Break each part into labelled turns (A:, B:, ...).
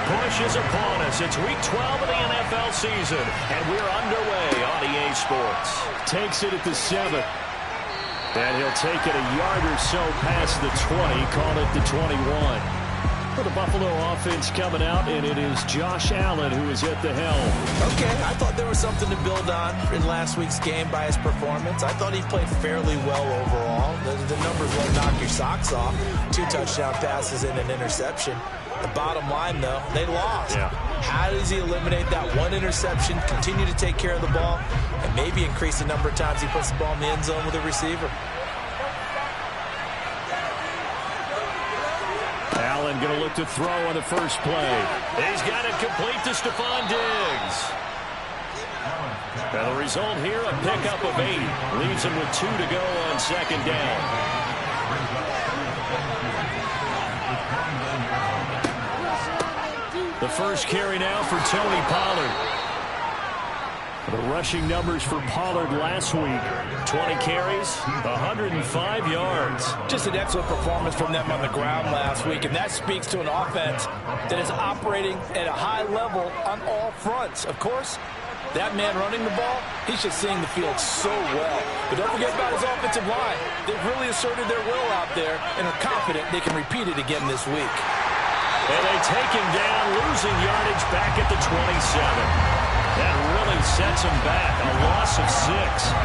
A: push is upon us. It's week 12 of the NFL season, and we're underway on EA Sports.
B: Takes it at the 7. And he'll take it a yard or so past the 20, call it the 21. For the Buffalo offense coming out, and it is Josh Allen who is at the helm.
C: Okay, I thought there was something to build on in last week's game by his performance. I thought he played fairly well overall. The numbers won't knock your socks off. 2 touchdown passes and an interception. The bottom line, though, they lost.
B: Yeah.
C: How does he eliminate that one interception, continue to take care of the ball, and maybe increase the number of times he puts the ball in the end zone with a receiver?
B: Allen going to look to throw on the first play.
A: He's got it complete to Stephon Diggs. And the result here, a pickup of 8. Leaves him with 2 to go on second down.
B: The first carry now for Tony Pollard. The rushing numbers for Pollard last week.
A: 20 carries, 105 yards.
C: Just an excellent performance from them on the ground last week, and that speaks to an offense that is operating at a high level on all fronts. Of course, that man running the ball, he's just seeing the field so well. But don't forget about his offensive line. They've really asserted their will out there and are confident they can repeat it again this week.
A: And they take him down, losing yardage back at the 27. That really sets them back, a loss of 6.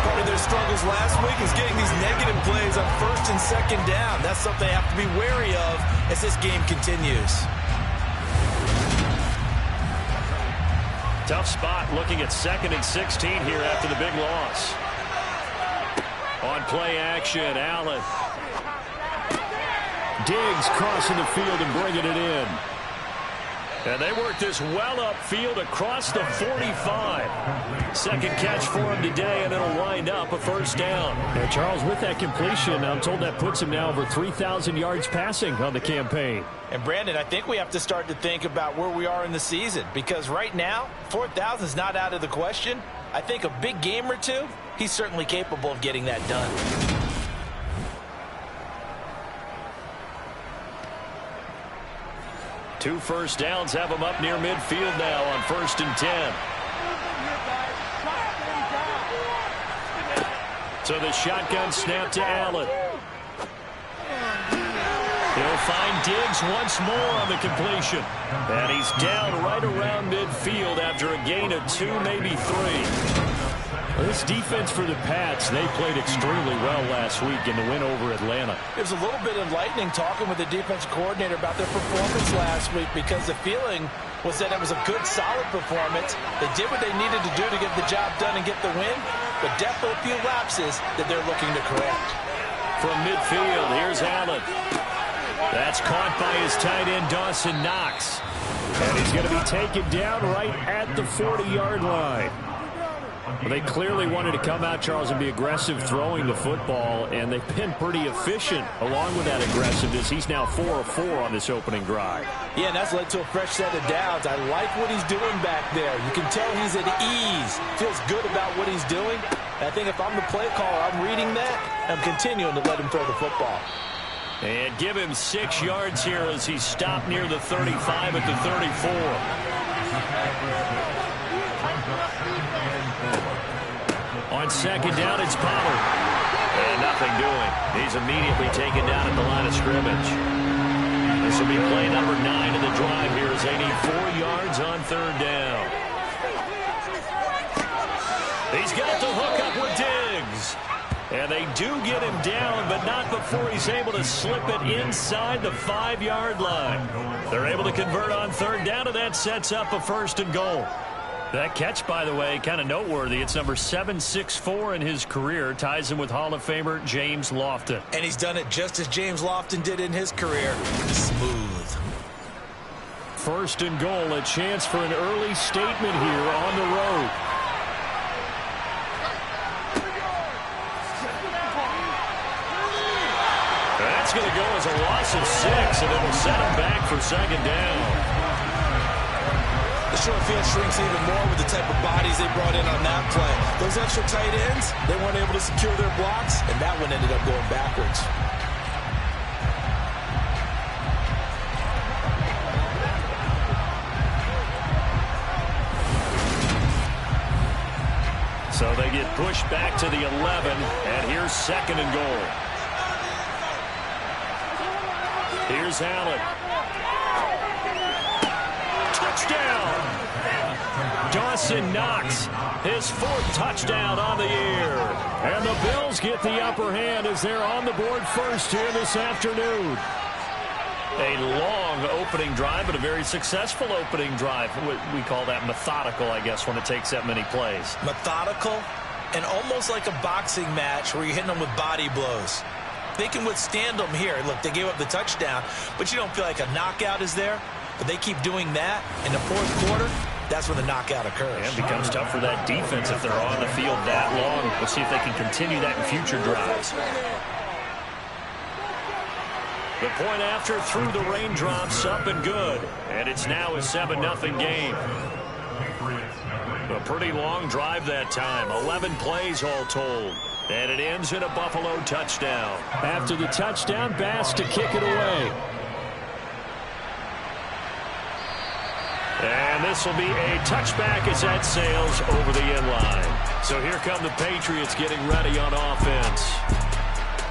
C: Part of their struggles last week is getting these negative plays on first and second down. That's something they have to be wary of as this game continues.
A: Tough spot looking at 2nd and 16 here after the big loss. On play action, Allen.
B: Diggs crossing the field and bringing it in.
A: And they work this well upfield across the 45. Second catch for him today, and it'll wind up a first down.
B: And Charles, with that completion, I'm told that puts him now over 3,000 yards passing on the campaign.
C: And Brandon, I think we have to start to think about where we are in the season, because right now, 4,000 is not out of the question. I think a big game or two, he's certainly capable of getting that done.
A: Two first downs have him up near midfield now on 1st and 10. So the shotgun snap to Allen. He'll find Diggs once more on the completion. And he's down right around midfield after a gain of 2, maybe 3.
B: Well, this defense for the Pats, they played extremely well last week in the win over Atlanta.
C: It was a little bit enlightening talking with the defensive coordinator about their performance last week, because the feeling was that it was a good, solid performance. They did what they needed to do to get the job done and get the win, but definitely a few lapses that they're looking to correct.
A: From midfield, here's Allen. That's caught by his tight end, Dawson Knox.
B: And he's going to be taken down right at the 40-yard line. Well, they clearly wanted to come out, Charles, and be aggressive throwing the football, and they've been pretty efficient along with that aggressiveness. He's now 4 of 4 on this opening drive.
C: Yeah, and that's led to a fresh set of downs. I like what he's doing back there. You can tell he's at ease, feels good about what he's doing. And I think if I'm the play caller, I'm reading that, and I'm continuing to let him throw the football.
A: And give him 6 yards here as he stopped near the 35 at the 34. On second down, it's Pollard. And nothing doing. He's immediately taken down at the line of scrimmage. This will be play number 9 of the drive here as they need 4 yards on 3rd down. He's got the hook up with Diggs. And they do get him down, but not before he's able to slip it inside the 5-yard line. They're able to convert on 3rd down, and that sets up a 1st and goal. That catch, by the way, kind of noteworthy. It's number 764 in his career. Ties him with Hall of Famer James Lofton.
C: And he's done it just as James Lofton did in his career. Smooth.
B: 1st and goal, a chance for an early statement here on the road.
A: That's going to go as a loss of 6, and it'll set him back for 2nd down.
C: The short field shrinks even more with the type of bodies they brought in on that play. Those extra tight ends, they weren't able to secure their blocks, and that one ended up going backwards.
A: So they get pushed back to the 11, and here's 2nd and goal. Here's Allen. Touchdown! Dawson Knox, his 4th touchdown on the year. And the Bills get the upper hand as they're on the board first here this afternoon. A long opening drive, but a very successful opening drive. We call that methodical, I guess, when it takes that many plays.
C: Methodical and almost like a boxing match where you're hitting them with body blows. They can withstand them here. Look, they gave up the touchdown, but you don't feel like a knockout is there. But they keep doing that in the 4th quarter. That's when the knockout occurs.
A: And it becomes tough for that defense if they're on the field that long. We'll see if they can continue that in future drives. The point after through the raindrops, up and good. And it's now a 7-0 game. A pretty long drive that time. 11 plays all told. And it ends in a Buffalo touchdown.
B: After the touchdown, Bass to kick it away.
A: And this will be a touchback as that sails over the end line. So here come the Patriots getting ready on offense.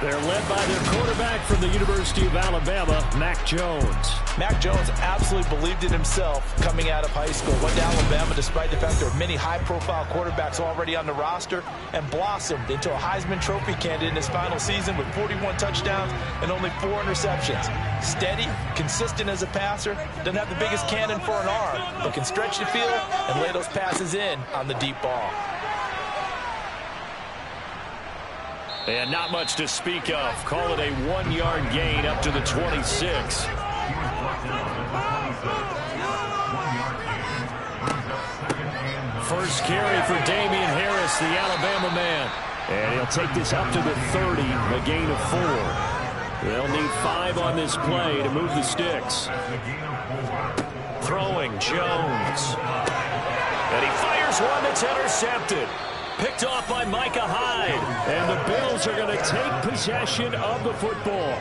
A: They're led by their quarterback from the University of Alabama, Mac Jones.
C: Mac Jones absolutely believed in himself coming out of high school. Went to Alabama despite the fact there are many high-profile quarterbacks already on the roster, and blossomed into a Heisman Trophy candidate in his final season with 41 touchdowns and only 4 interceptions. Steady, consistent as a passer, doesn't have the biggest cannon for an arm, but can stretch the field and lay those passes in on the deep ball.
A: And not much to speak of. Call it a 1-yard gain up to the 26. First carry for Damian Harris, the Alabama man. And he'll take this up to the 30, a gain of 4. They'll need 5 on this play to move the sticks. Throwing, Jones. And he fires one that's intercepted. Picked off by Micah Hyde.
B: And the Bills are going to take possession of the football.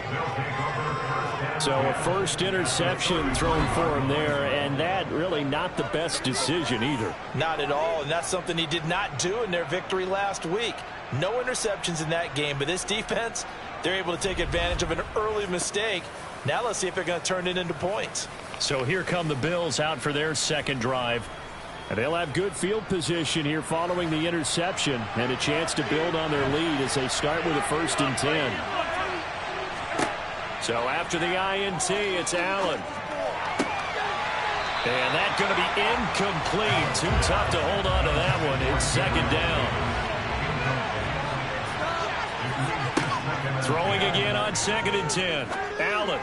B: So a first interception thrown for him there, and that really not the best decision either.
C: Not at all, and that's something he did not do in their victory last week. No interceptions in that game, but this defense, they're able to take advantage of an early mistake. Now let's see if they're going to turn it into points.
A: So here come the Bills out for their second drive.
B: And they'll have good field position here following the interception and a chance to build on their lead as they start with a 1st and 10.
A: So after the INT, it's Allen. And that's going to be incomplete. Too tough to hold on to that one. It's 2nd down. Throwing again on 2nd and 10. Allen.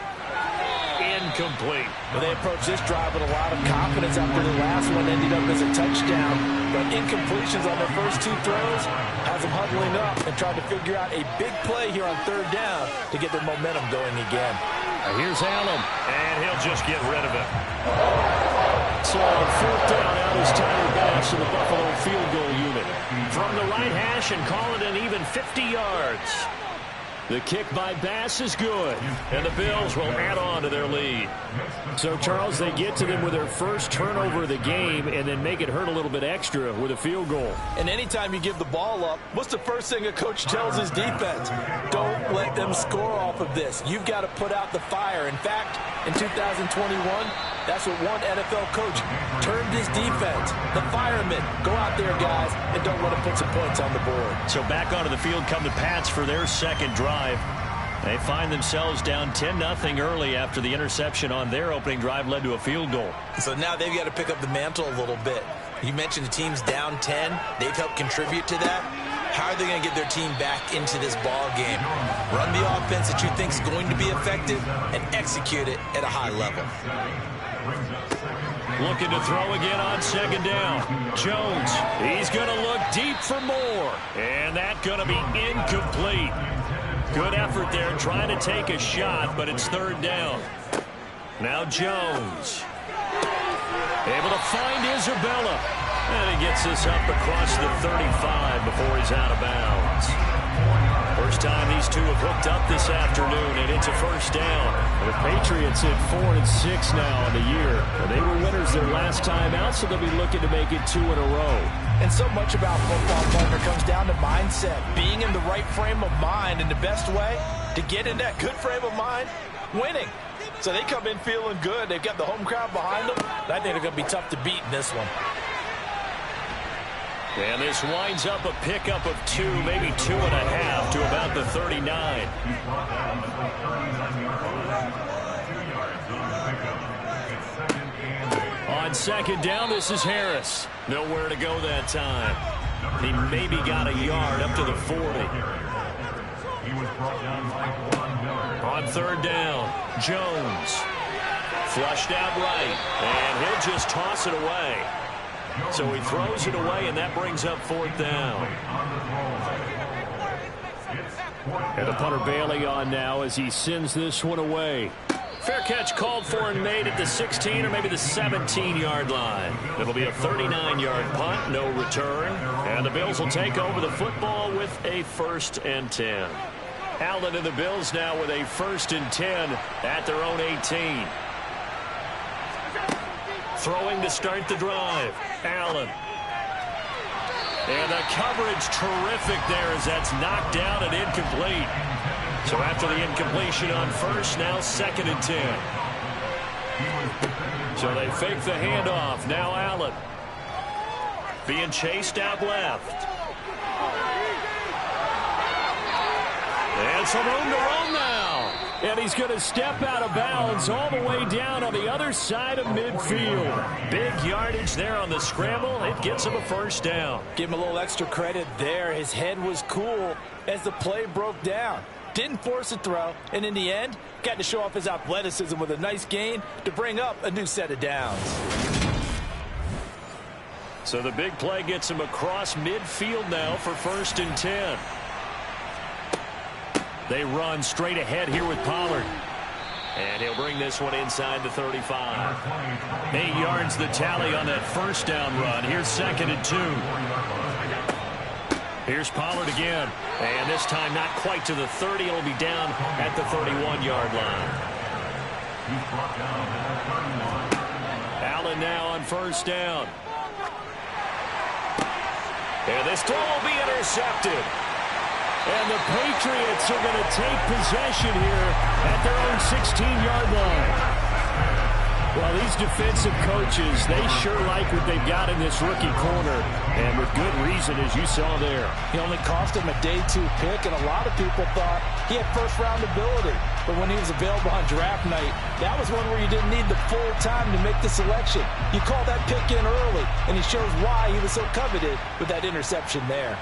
A: Incomplete.
C: Well, they approached this drive with a lot of confidence after the last one ended up as a touchdown. But incompletions on their first 2 throws has them huddling up and trying to figure out a big play here on 3rd down to get their momentum going again.
A: Here's Allen, and he'll just get rid of it.
B: So 4th down out is Tyler Bass in the Buffalo field goal unit.
A: From the right hash and call it an even 50 yards.
B: The kick by Bass is good.
A: And the Bills will add on to their lead.
B: So, Charles, they get to them with their first turnover of the game and then make it hurt a little bit extra with a field goal.
C: And anytime you give the ball up, what's the first thing a coach tells his defense? Don't let them score off of this. You've got to put out the fire. In fact, in 2021, that's what one NFL coach termed his defense. The firemen. Go out there, guys, and don't let them put some points on the board.
A: So back onto the field come the Pats for their second drive. They find themselves down 10-0 early after the interception on their opening drive led to a field goal.
C: So now they've got to pick up the mantle a little bit. You mentioned the team's down 10. They've helped contribute to that. How are they going to get their team back into this ball game? Run the offense that you think is going to be effective and execute it at a high level.
A: Looking to throw again on 2nd down. Jones, he's going to look deep for more. And that's going to be incomplete. Good effort there trying to take a shot, but it's 3rd down. Now Jones. Able to find Isabella. And he gets this up across the 35 before he's out of bounds. First time these two have hooked up this afternoon, and it's a first down.
B: The Patriots at 4-6 now on the year. They were winners their last time out, so they'll be looking to make it 2 in a row.
C: And so much about football, partner, comes down to mindset. Being in the right frame of mind, and the best way to get in that good frame of mind, winning. So they come in feeling good. They've got the home crowd behind them. I think they're going to be tough to beat in this one.
A: And this winds up a pickup of 2, maybe 2.5 to about the 39. On second down, this is Harris. Nowhere to go that time. He maybe got a yard up to the 40. On third down, Jones. Flushed out right, and he'll just toss it away. So he throws it away, and that brings up fourth down.
B: And the punter Bailey on now as he sends this one away.
A: Fair catch called for and made at the 16 or maybe the 17-yard line. It'll be a 39-yard punt, no return. And the Bills will take over the football with a 1st and 10. Allen and the Bills now with a 1st and 10 at their own 18. Throwing to start the drive. Allen. And the coverage terrific there as that's knocked down and incomplete. So after the incompletion on first, now 2nd and 10. So they fake the handoff. Now Allen. Being chased out left. And some room to run now.
B: And he's going to step out of bounds all the way down on the other side of midfield.
A: Big yardage there on the scramble. It gets him a 1st down.
C: Give him a little extra credit there. His head was cool as the play broke down. Didn't force a throw, and in the end, got to show off his athleticism with a nice gain to bring up a new set of downs.
A: So the big play gets him across midfield now for 1st and 10. They run straight ahead here with Pollard. And he'll bring this one inside the 35. 8 yards the tally on that 1st down run. Here's 2nd and 2. Here's Pollard again. And this time not quite to the 30. It'll be down at the 31-yard line. Allen now on 1st down. And this throw will be intercepted.
B: And the Patriots are going to take possession here at their own 16-yard line. Well, these defensive coaches, they sure like what they've got in this rookie corner, and with good reason, as you saw there.
C: He only cost him a day 2 pick, and a lot of people thought he had first-round ability. But when he was available on draft night, that was one where you didn't need the full time to make the selection. You called that pick in early, and he shows why he was so coveted with that interception there.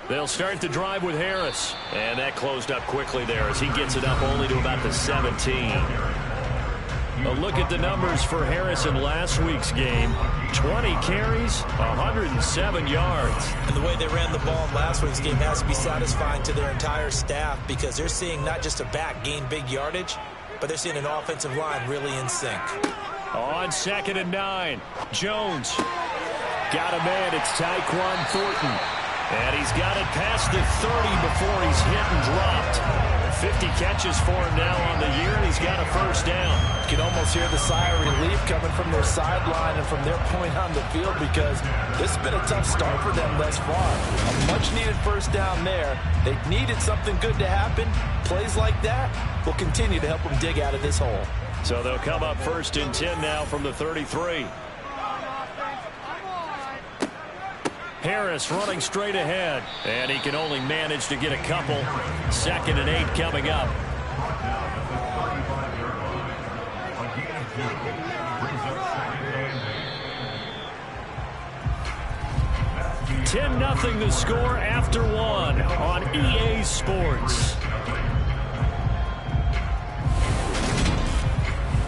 A: They'll start the drive with Harris. And that closed up quickly there as he gets it up only to about the 17. A look at the numbers for Harris in last week's game. 20 carries, 107 yards.
D: And the way they ran the ball in last week's game has to be satisfying to their entire staff because they're seeing not just a back gain big yardage, but they're seeing an offensive line really in sync.
A: On 2nd and 9, Jones. Got a man, it's Tyquan Thornton. And he's got it past the 30 before he's hit and dropped. 50 catches for him now on the year, and he's got a 1st down.
C: You can almost hear the sigh of relief coming from their sideline and from their point on the field because this has been a tough start for them thus far. A much-needed 1st down there. They needed something good to happen. Plays like that will continue to help them dig out of this hole.
A: So they'll come up 1st and 10 now from the 33. Harris running straight ahead, and he can only manage to get a couple. 2nd and 8 coming up. $10-0 the score after 1 on EA Sports.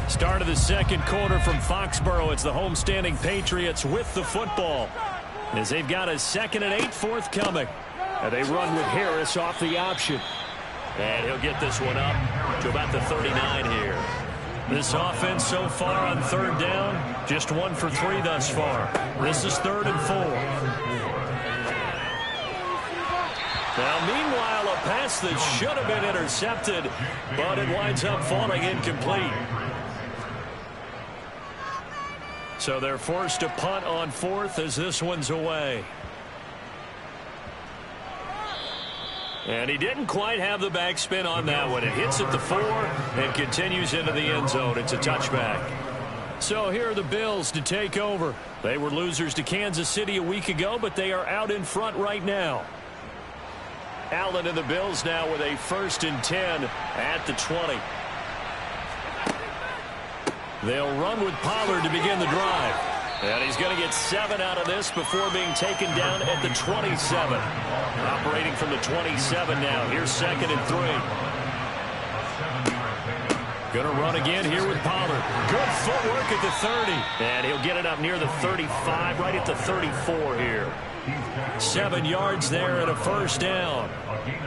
A: Start of the 2nd quarter from Foxborough. It's the homestanding Patriots with the football, as they've got a 2nd and 8 forthcoming.
B: And they run with Harris off the option.
A: And he'll get this one up to about the 39 here. This offense so far on third down, just 1 for 3 thus far. This is 3rd and 4. Now, meanwhile, a pass that should have been intercepted, but it winds up falling incomplete. So they're forced to punt on 4th as this one's away. And he didn't quite have the backspin on that one. It hits at the 4 and continues into the end zone. It's a touchback. So here are the Bills to take over. They were losers to Kansas City a week ago, but they are out in front right now. Allen and the Bills now with a 1st and 10 at the 20. They'll run with Pollard to begin the drive. And he's going to get 7 out of this before being taken down at the 27. Operating from the 27 now. Here's 2nd and 3. Going to run again here with Pollard. Good footwork at the 30. And he'll get it up near the 35, right at the 34 here. 7 yards there and a 1st down.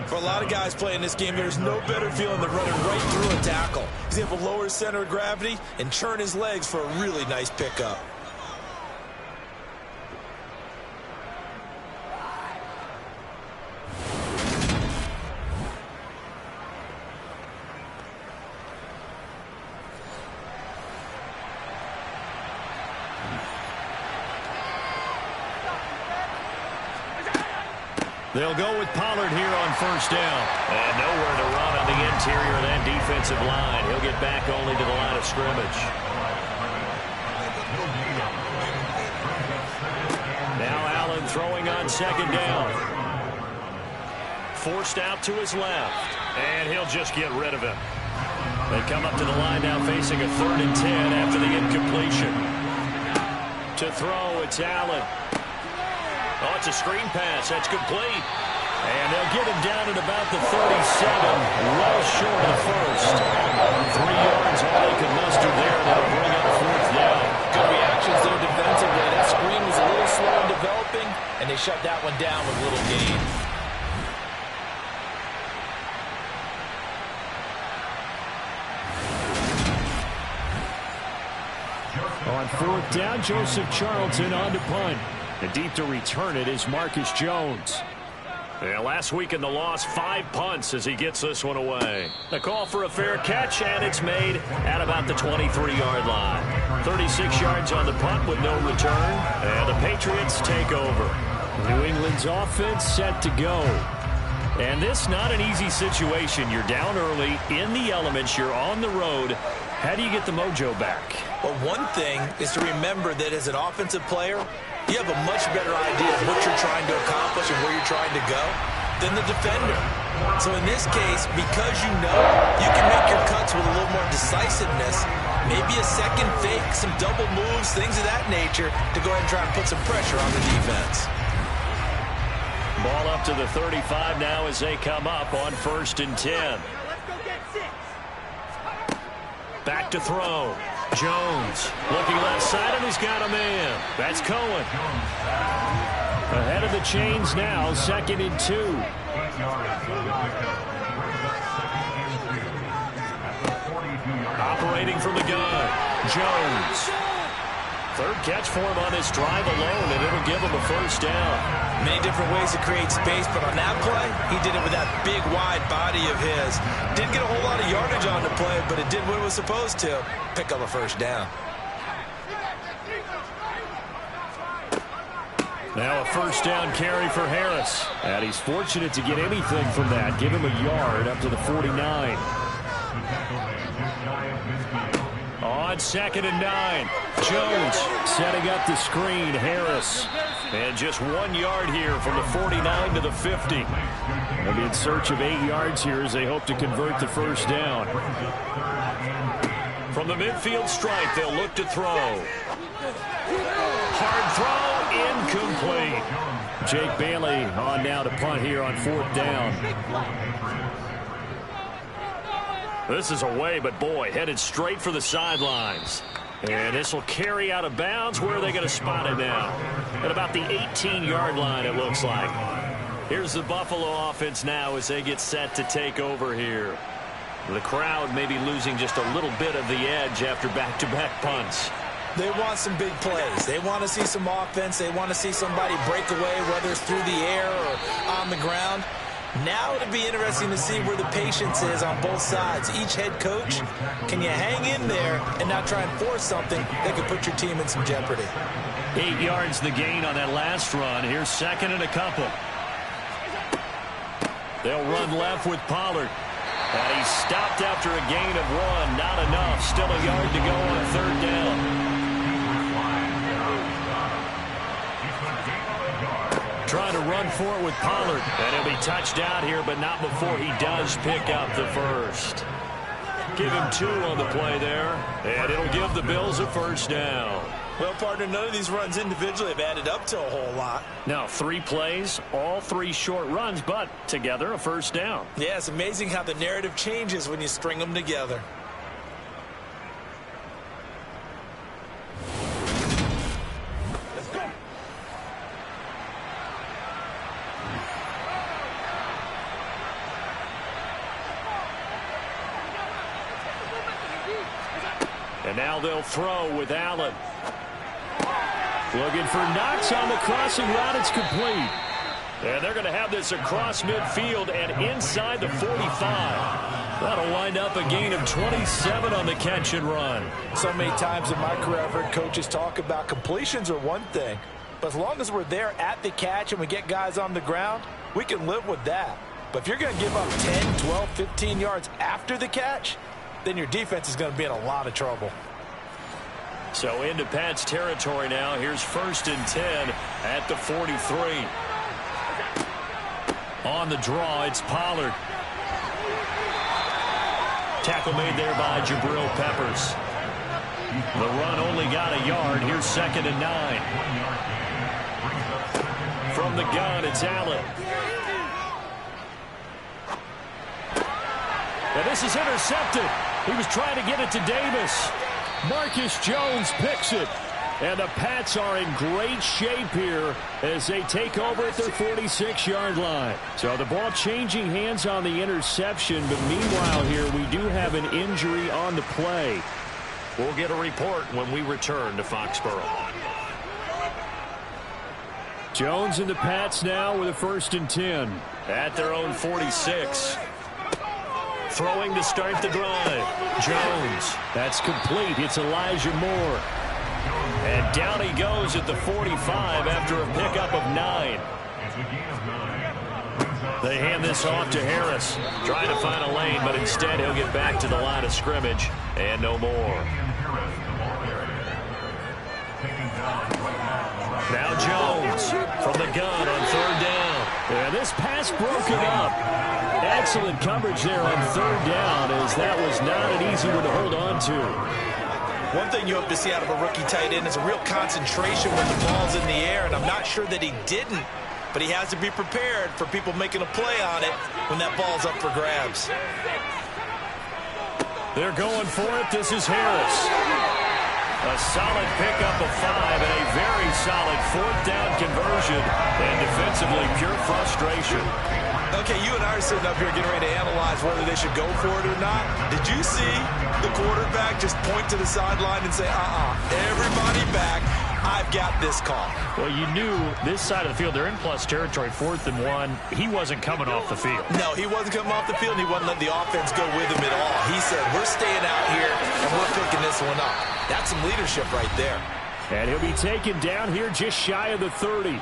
D: For a lot of guys playing this game, there's no better feeling than running right through a tackle. He's able to lower his center of gravity and churn his legs for a really nice pickup.
A: They'll go with Pollard here on 1st down. And nowhere to run on the interior of that defensive line. He'll get back only to the line of scrimmage. Now Allen throwing on 2nd down. Forced out to his left. And he'll just get rid of him. They come up to the line now facing a 3rd and 10 after the incompletion. To throw, it's Allen. Oh, it's a screen pass. That's complete. And they'll get him down at about the 37, well short of the 1st. 3 yards, all they could muster there. That'll bring up 4th down.
C: Good reactions there defensively. That screen was a little slow in developing, and they shut that one down with a little gain.
B: On 4th down, Joseph Charlton on to punt. And deep to return it is Marcus Jones.
A: Yeah, last week in the loss, 5 punts as he gets this one away. The call for a fair catch, and it's made at about the 23-yard line. 36 yards on the punt with no return, and the Patriots take over.
B: New England's offense set to go. And this not an easy situation. You're down early, in the elements, you're on the road. How do you get the mojo back?
D: Well, one thing is to remember that as an offensive player, you have a much better idea of what you're trying to accomplish and where you're trying to go than the defender. So in this case, because you know you can make your cuts with a little more decisiveness, maybe a second fake, some double moves, things of that nature, to go ahead and try and put some pressure on the defense.
A: Ball up to the 35 now as they come up on 1st and 10. Back to throw. Jones looking left side, and he's got a man. That's Cohen.
B: Ahead of the chains now, 2nd and 2.
A: Operating from the gun. Jones. 3rd catch for him on this drive alone, and it'll give him a 1st down.
D: Many different ways to create space, but on that play, he did it with that big, wide body of his. Didn't get a whole lot of yardage on the play, but it did what it was supposed to. Pick up a 1st down.
A: Now a 1st down carry for Harris.
B: And he's fortunate to get anything from that. Give him a yard up to the 49.
A: On 2nd and 9. Jones
B: setting up the screen. Harris.
A: And just 1 yard here from the 49 to the 50.
B: They'll be in search of 8 yards here as they hope to convert the 1st down.
A: From the midfield stripe, they'll look to throw. Hard throw, incomplete.
B: Jake Bailey on now to punt here on 4th down.
A: This is away, but boy, headed straight for the sidelines. And this will carry out of bounds. Where are they going to spot it now? At about the 18-yard line, it looks like. Here's the Buffalo offense now as they get set to take over here. The crowd maybe losing just a little bit of the edge after back-to-back punts.
D: They want some big plays. They want to see some offense. They want to see somebody break away, whether it's through the air or on the ground. Now it'll be interesting to see where the patience is on both sides. Each head coach, can you hang in there and not try and force something that could put your team in some jeopardy?
A: 8 yards the gain on that last run. Here's second and a couple. They'll run left with Pollard. And he's stopped after a gain of 1. Not enough. Still a yard to go on third down. Trying to run for it with Pollard. And he'll be touched out here, but not before he does pick up the first. Give him 2 on the play there. And it'll give the Bills a first down.
D: Well, partner, none of these runs individually have added up to a whole lot.
A: Now, 3 plays, all 3 short runs, but together a first down.
D: Yeah, it's amazing how the narrative changes when you string them together.
A: And now they'll throw with Allen. Looking for Knox on the crossing route. It's complete. And they're going to have this across midfield and inside the 45. That'll wind up a gain of 27 on the catch and run.
C: So many times in my career I've heard coaches talk about completions are one thing. But as long as we're there at the catch and we get guys on the ground, we can live with that. But if you're going to give up 10, 12, 15 yards after the catch, then your defense is going to be in a lot of trouble.
A: So into Pat's territory now. Here's first and 10 at the 43. On the draw, it's Pollard. Tackle made there by Jabril Peppers. The run only got a yard. Here's second and 9. From the gun, it's Allen. And this is intercepted. He was trying to get it to Davis. Marcus Jones picks it. And the Pats are in great shape here as they take over at their 46-yard line. So the ball changing hands on the interception, but meanwhile here we do have an injury on the play. We'll get a report when we return to Foxborough. Jones and the Pats now with a first and 10 at their own 46. Throwing to start the drive. Jones. That's complete. It's Elijah Moore. And down he goes at the 45 after a pickup of 9. They hand this off to Harris. Trying to find a lane, but instead he'll get back to the line of scrimmage. And no more. Now Jones from the gun on third down. And this pass broken up. Excellent coverage there on third down, as that was not an easy one to hold on to.
D: One thing you hope to see out of a rookie tight end is a real concentration when the ball's in the air, and I'm not sure that he didn't, but he has to be prepared for people making a play on it when that ball's up for grabs.
A: They're going for it. This is Harris. A solid pickup of 5 and a very solid fourth down conversion, and defensively pure frustration.
D: Okay, you and I are sitting up here getting ready to analyze whether they should go for it or not. Did you see the quarterback just point to the sideline and say, everybody back, I've got this call?
B: Well, you knew this side of the field, they're in plus territory, 4th and 1. He wasn't coming off the field.
D: No, he wasn't coming off the field, and he wasn't letting the offense go with him at all. He said, we're staying out here, and we're picking this one up. That's some leadership right there.
B: And he'll be taken down here just shy of the 30.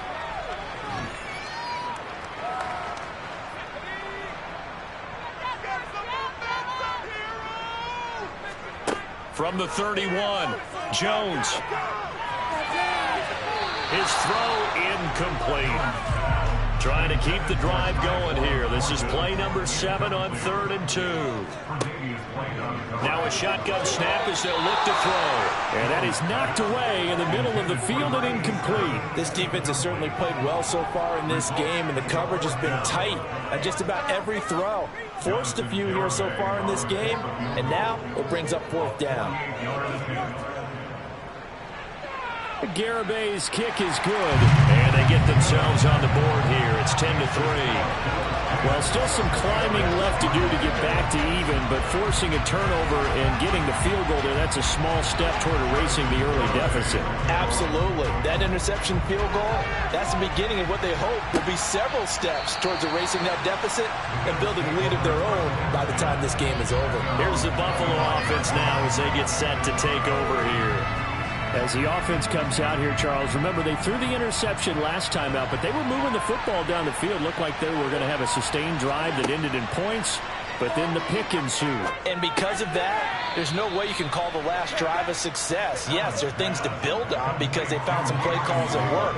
A: From the 31, Jones. His throw incomplete. Trying to keep the drive going here. This is play number 7 on 3rd and 2. Now a shotgun snap as they'll look to throw.
B: And that is knocked away in the middle of the field and incomplete.
C: This defense has certainly played well so far in this game, and the coverage has been tight on just about every throw. Forced a few here so far in this game, and now it brings up 4th down.
A: Garabay's kick is good, and they get themselves on the board here. It's 10-3.
B: Well, still some climbing left to do to get back to even, but forcing a turnover and getting the field goal there, that's a small step toward erasing the early deficit.
C: Absolutely. That interception field goal, that's the beginning of what they hope will be several steps towards erasing that deficit and building a lead of their own by the time this game is over.
A: Here's the Buffalo offense now as they get set to take over here.
B: As the offense comes out here, Charles, remember they threw the interception last time out, but they were moving the football down the field. Looked like they were going to have a sustained drive that ended in points, but then the pick ensued.
C: And because of that, there's no way you can call the last drive a success. Yes, there are things to build on because they found some play calls that work.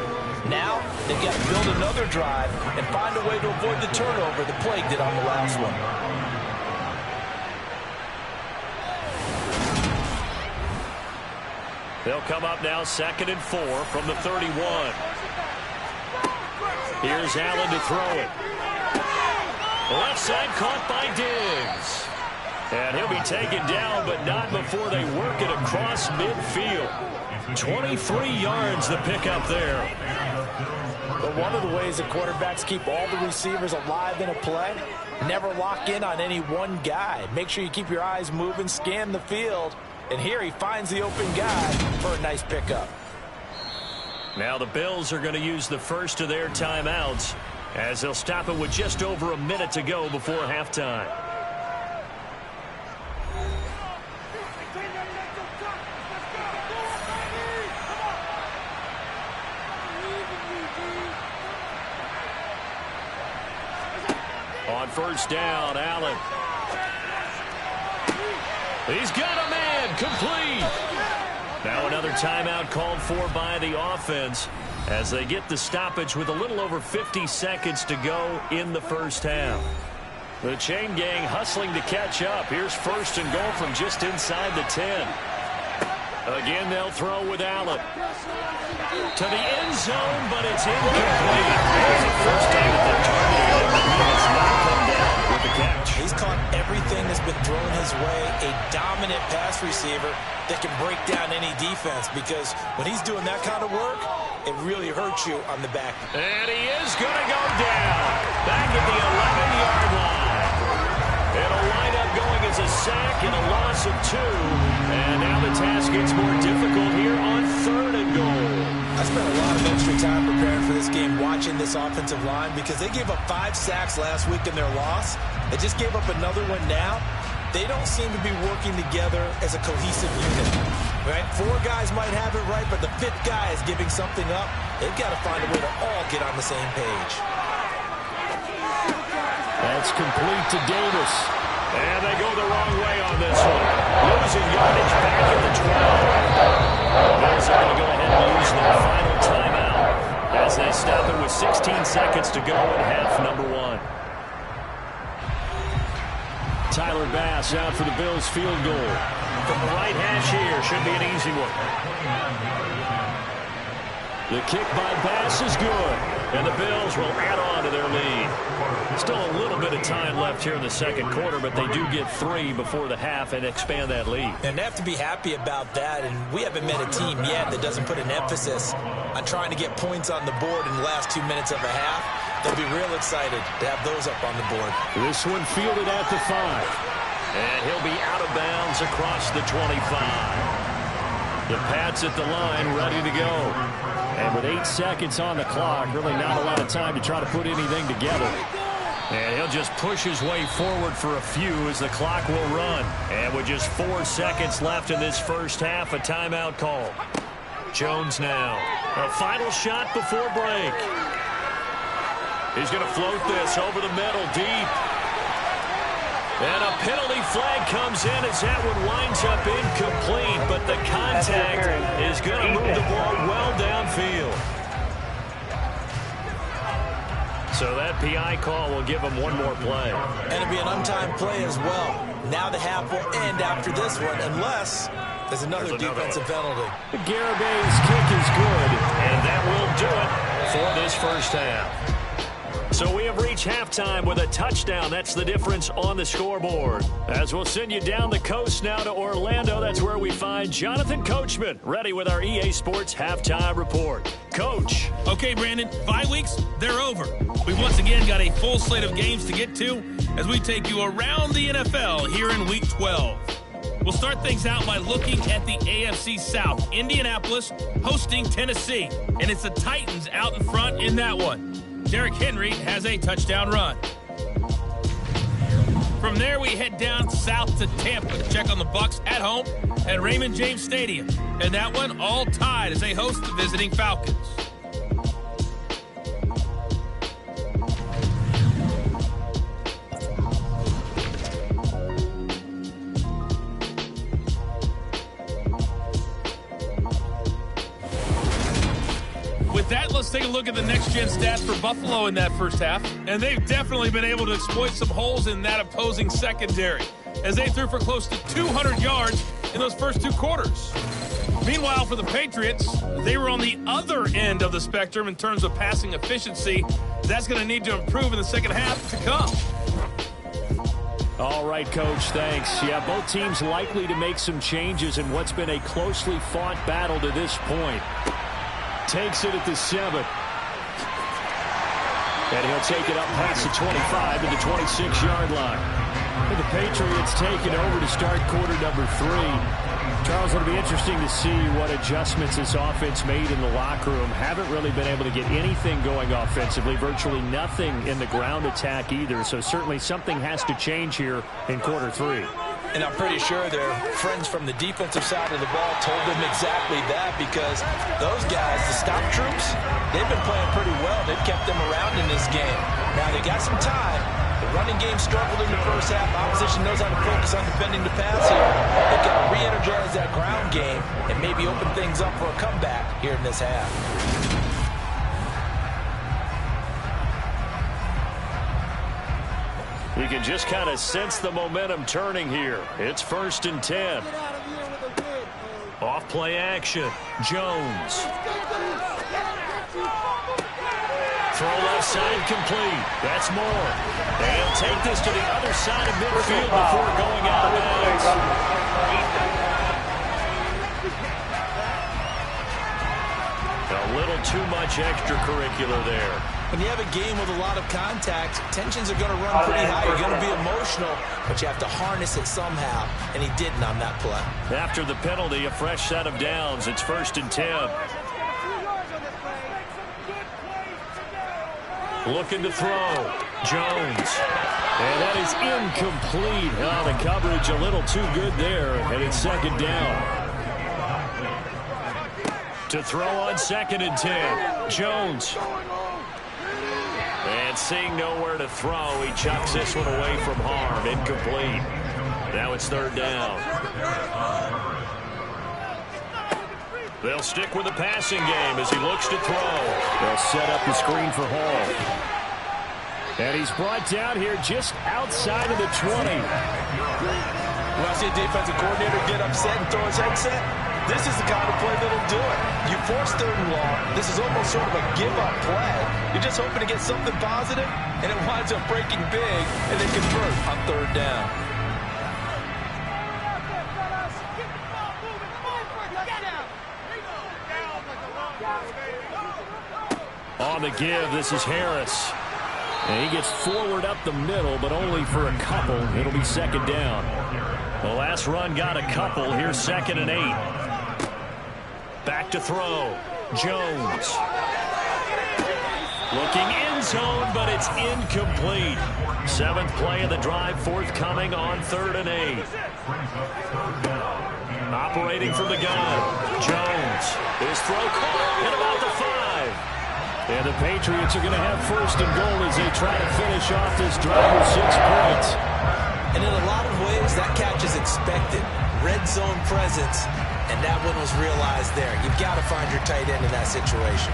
C: Now, they've got to build another drive and find a way to avoid the turnover the Plague did on the last one.
A: They'll come up now 2nd and 4 from the 31. Here's Allen to throw it. Left side caught by Diggs. And he'll be taken down, but not before they work it across midfield. 23 yards the pickup there.
C: But one of the ways that quarterbacks keep all the receivers alive in a play, never lock in on any one guy. Make sure you keep your eyes moving, scan the field. And here he finds the open guy for a nice pickup.
A: Now the Bills are going to use the first of their timeouts as they'll stop it with just over a minute to go before halftime. On first down, Allen. He's got a man, complete. Now another timeout called for by the offense as they get the stoppage with a little over 50 seconds to go in the first half. The chain gang hustling to catch up. Here's 1st and goal from just inside the 10. Again, they'll throw with Allen. To the end zone, but it's incomplete. It's the first time that they're targeting him. He has not come down with the catch.
D: He's caught everything that's been thrown his way. A dominant pass receiver that can break down any defense, because when he's doing that kind of work, it really hurts you on the back.
A: And he is going to go down. Back at the 11-yard line. It'll wind up going as a sack and a loss of 2. And now the task gets more difficult here on 3rd and goal.
D: I spent a lot of extra time preparing for this game, watching this offensive line, because they gave up 5 sacks last week in their loss. They just gave up another one now. They don't seem to be working together as a cohesive unit. Right? 4 guys might have it right, but the 5th guy is giving something up. They've got to find a way to all get on the same page.
B: That's complete to Davis.
A: And they go the wrong way on this one. Losing yardage back at the 12. Bills are going to go ahead and use their final timeout as they stop it with 16 seconds to go in half number 1.
B: Tyler Bass out for the Bills field goal.
A: From the right hash here, should be an easy one.
B: The kick by Bass is good.
A: And the Bills will add on to their lead. Still a little bit of time left here in the second quarter, but they do get 3 before the half and expand that lead.
D: And they have to be happy about that, and we haven't met a team yet that doesn't put an emphasis on trying to get points on the board in the last 2 minutes of a half. They'll be real excited to have those up on the board.
B: This one fielded at the 5.
A: And he'll be out of bounds across the 25. The Pats at the line, ready to go.
B: And with 8 seconds on the clock, really not a lot of time to try to put anything together.
A: And he'll just push his way forward for a few as the clock will run. And with just 4 seconds left in this first half, a timeout call. Jones now. A final shot before break. He's going to float this over the middle, deep. And a penalty flag comes in as that one winds up incomplete, but the contact is going to move the ball well downfield. So that PI call will give him one more play.
D: And it'll be an untimed play as well. Now the half will end after this one, unless there's another defensive penalty.
B: The Garabay's kick is good.
A: And that will do it for this first half. So we have reached halftime with a touchdown. That's the difference on the scoreboard. As we'll send you down the coast now to Orlando, that's where we find Jonathan Coachman, ready with our EA Sports Halftime Report. Coach.
E: Okay, Brandon, bye weeks, they're over. We've once again got a full slate of games to get to as we take you around the NFL here in Week 12. We'll start things out by looking at the AFC South. Indianapolis hosting Tennessee, and it's the Titans out in front in that one. Derrick Henry has a touchdown run. From there, we head down south to Tampa to check on the Bucs at home at Raymond James Stadium. And that one all tied as they host the visiting Falcons. With that, let's take a look at the next-gen stats for Buffalo in that first half. And they've definitely been able to exploit some holes in that opposing secondary, as they threw for close to 200 yards in those first two quarters. Meanwhile, for the Patriots, they were on the other end of the spectrum in terms of passing efficiency. That's going to need to improve in the second half to come.
B: All right, Coach, thanks. Yeah, both teams likely to make some changes in what's been a closely fought battle to this point. Takes it at the 7. And he'll take it up past the 25 to the 26-yard line. And the Patriots taking over to start quarter number 3. Charles, it'll be interesting to see what adjustments this offense made in the locker room. Haven't really been able to get anything going offensively, virtually nothing in the ground attack either. So certainly something has to change here in quarter 3.
D: And I'm pretty sure their friends from the defensive side of the ball told them exactly that, because those guys, the stop troops, they've been playing pretty well. They've kept them around in this game. Now, they got some time. The running game struggled in the first half. Opposition knows how to focus on defending the pass here. They've got to re-energize that ground game and maybe open things up for a comeback here in this half.
A: You can just kind of sense the momentum turning here. It's 1st and 10. Off play action. Jones. Throw left side complete. That's more. And he'll take this to the other side of midfield before going out of bounds. A little too much extracurricular there.
D: When you have a game with a lot of contact, tensions are going to run pretty high. You're going to be emotional, but you have to harness it somehow, and he didn't on that play.
A: After the penalty, a fresh set of downs. It's 1st and 10. Looking to throw. Jones. And that is incomplete. Oh, the coverage a little too good there, and it's 2nd down. To throw on 2nd and 10. Jones. And seeing nowhere to throw, he chucks this one away from harm. Incomplete. Now it's 3rd down. They'll stick with the passing game as he looks to throw.
B: They'll set up the screen for Hall. And he's brought down here just outside of the 20.
D: When I see a defensive coordinator get upset and throw his headset, this is the kind of play that'll do it. You force 3rd and long. This is almost sort of a give-up play. You're just hoping to get something positive, and it winds up breaking big, and they convert on 3rd down.
A: On the give, this is Harris.
B: And he gets forward up the middle, but only for a couple. It'll be 2nd down.
A: The last run got a couple. Here's 2nd and 8. Back to throw. Jones. Looking end zone, but it's incomplete. 7th play of the drive, forthcoming on 3rd and 8. Operating from the gun. Jones. His throw caught at about the 5.
B: And the Patriots are going to have 1st and goal as they try to finish off this drive with 6 points.
D: And in a lot of ways, that catch is expected. Red zone presence, and that one was realized there. You've got to find your tight end in that situation.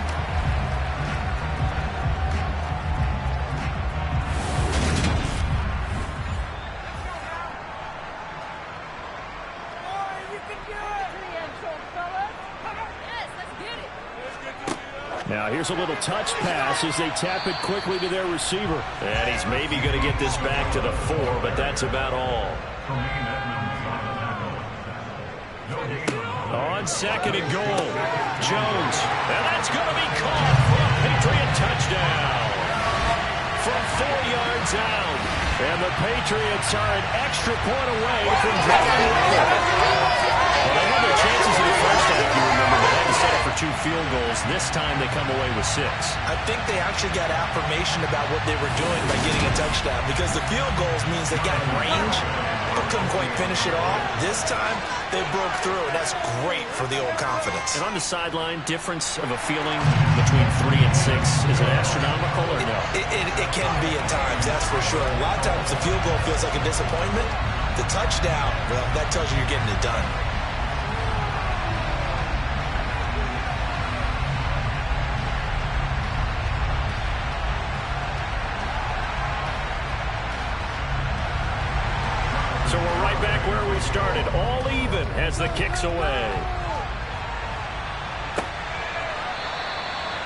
B: Now here's a little touch pass as they tap it quickly to their receiver.
A: And he's maybe going to get this back to the 4, but that's about all. On second and goal, Jones. And that's going to be caught for a Patriot touchdown. From 4 yards out. And the Patriots are an extra point away from drawing level. Well, they had their chances in the first half, you remember. They had to set up for 2 field goals. This time they come away with 6.
D: I think they actually got affirmation about what they were doing by getting a touchdown, because the field goals means they got range, but couldn't quite finish it off. This time, they broke through, and that's great for the old confidence.
A: And on the sideline, difference of a feeling between 3 and 6, is it astronomical or no?
D: It can be at times, that's for sure. A lot of times the field goal feels like a disappointment. The touchdown, well, that tells you you're getting it done.
A: So we're right back where we started, all even as the kick's away.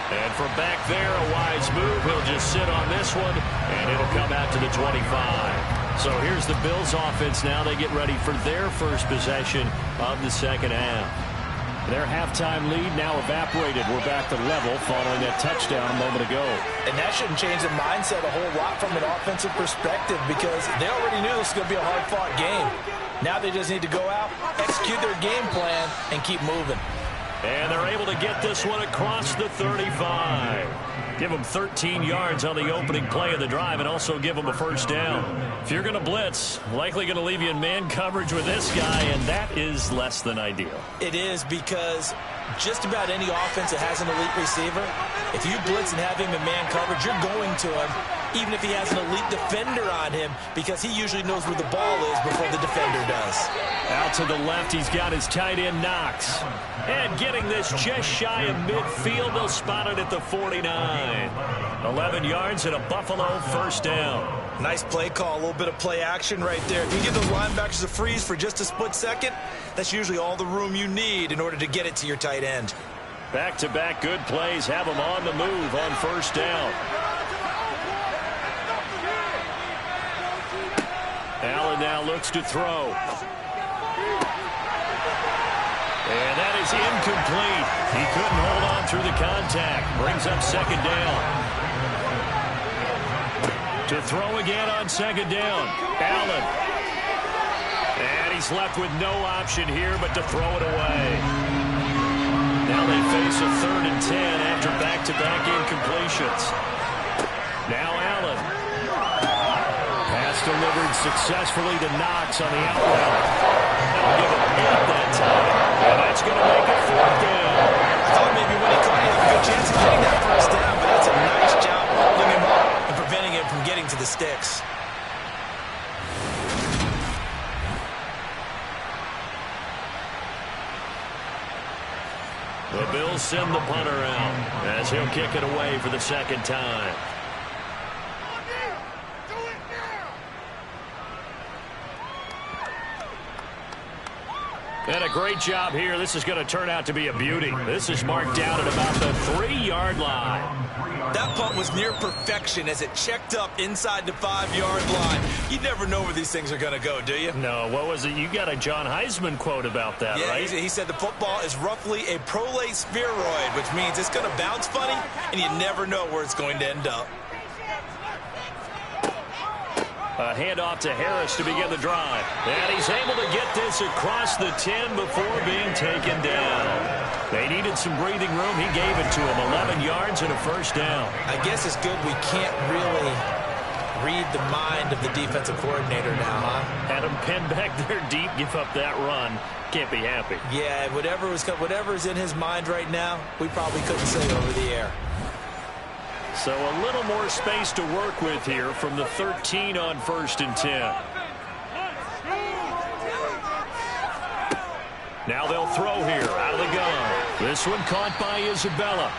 A: And from back there, a wise move. He'll just sit on this one, and it'll come out to the 25. So here's the Bills offense now. They get ready for their first possession of the second half. Their halftime lead now evaporated. We're back to level following that touchdown a moment ago.
D: And that shouldn't change the mindset a whole lot from an offensive perspective, because they already knew this was going to be a hard-fought game. Now they just need to go out, execute their game plan, and keep moving.
A: And they're able to get this one across the 35. Give them 13 yards on the opening play of the drive and also give them a first down. If you're going to blitz, likely going to leave you in man coverage with this guy, and that is less than ideal.
D: It is, because just about any offense that has an elite receiver, if you blitz and have him in man coverage, you're going to him, even if he has an elite defender on him, because he usually knows where the ball is before the defender does.
A: Out to the left, he's got his tight end, Knox. And getting this just shy of midfield, they'll spot it at the 49. 11 yards and a Buffalo first down.
D: Nice play call, a little bit of play action right there. If you give those linebackers a freeze for just a split second, that's usually all the room you need in order to get it to your tight end.
A: Back-to-back good plays have them on the move on first down. Allen now looks to throw. And that is incomplete. He couldn't hold on through the contact. Brings up second down. To throw again on second down. Allen. And he's left with no option here but to throw it away. Now they face a 3rd and 10 after back-to-back incompletions. Now Allen. Pass delivered successfully to Knox on the out route. They'll give it 8 that time. And that's going to make it 4th down.
D: I thought maybe when he caught, he had a good chance of getting that first down, but that's a nice job holding him up and preventing him from getting to the sticks.
A: The Bills send the punter out as he'll kick it away for the second time. And a great job here. This is going to turn out to be a beauty. This is marked out at about the 3-yard line.
D: That punt was near perfection as it checked up inside the 5-yard line. You never know where these things are going to go, do you?
A: No, what was it? You got a John Heisman quote about that, right?
D: He said the football is roughly a prolate spheroid, which means it's going to bounce funny, and you never know where it's going to end up.
A: A handoff to Harris to begin the drive. And he's able to get this across the 10 before being taken down. They needed some breathing room. He gave it to him. 11 yards and a first down.
D: I guess it's good we can't really read the mind of the defensive coordinator now, huh?
A: Had him pinned back there deep, give up that run. Can't be happy.
D: Yeah, whatever's in his mind right now, we probably couldn't say over the air.
A: So a little more space to work with here from the 13 on 1st and 10. Now they'll throw here out of the gun. This one caught by Isabella.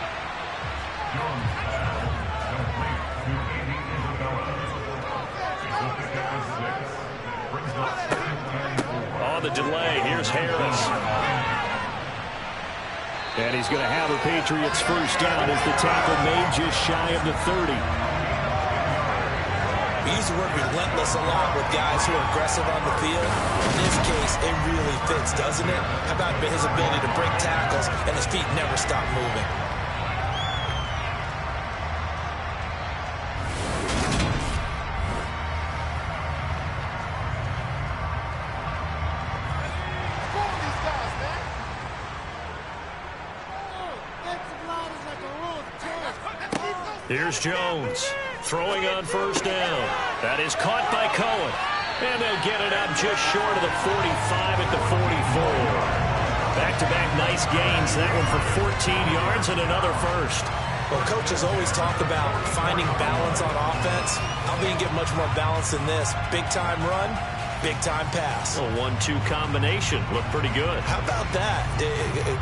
A: On the delay, here's Harris. And he's going to have a Patriots first down as the tackle made just shy of the 30.
D: We use the word relentless a lot with guys who are aggressive on the field. In this case, it really fits, doesn't it? How about his ability to break tackles and his feet never stop moving?
A: Here's Jones throwing on first down. That is caught by Cohen. And they'll get it up just short of the 45 at the 44. Back-to-back nice gains. That one for 14 yards and another first.
D: Well, coaches always talk about finding balance on offense. How can you get much more balance than this? Big-time run, big-time pass.
A: A 1-2 combination. Looked pretty good.
D: How about that?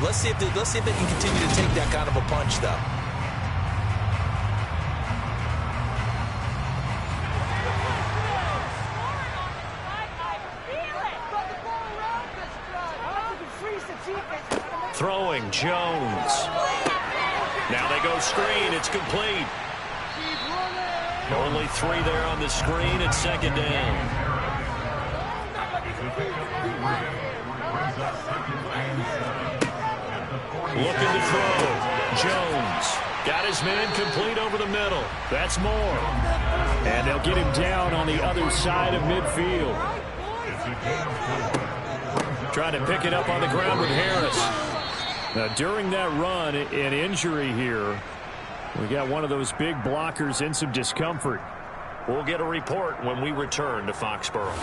D: Let's see if they can continue to take that kind of a punch, though.
A: Throwing, Jones. Now they go screen. It's complete. Only 3 there on the screen at second down. Looking to throw. Jones. Got his man complete over the middle. That's more.
B: And they'll get him down on the other side of midfield.
A: Trying to pick it up on the ground with Harris.
B: Now, during that run, an injury here. We got one of those big blockers in some discomfort.
A: We'll get a report when we return to Foxborough.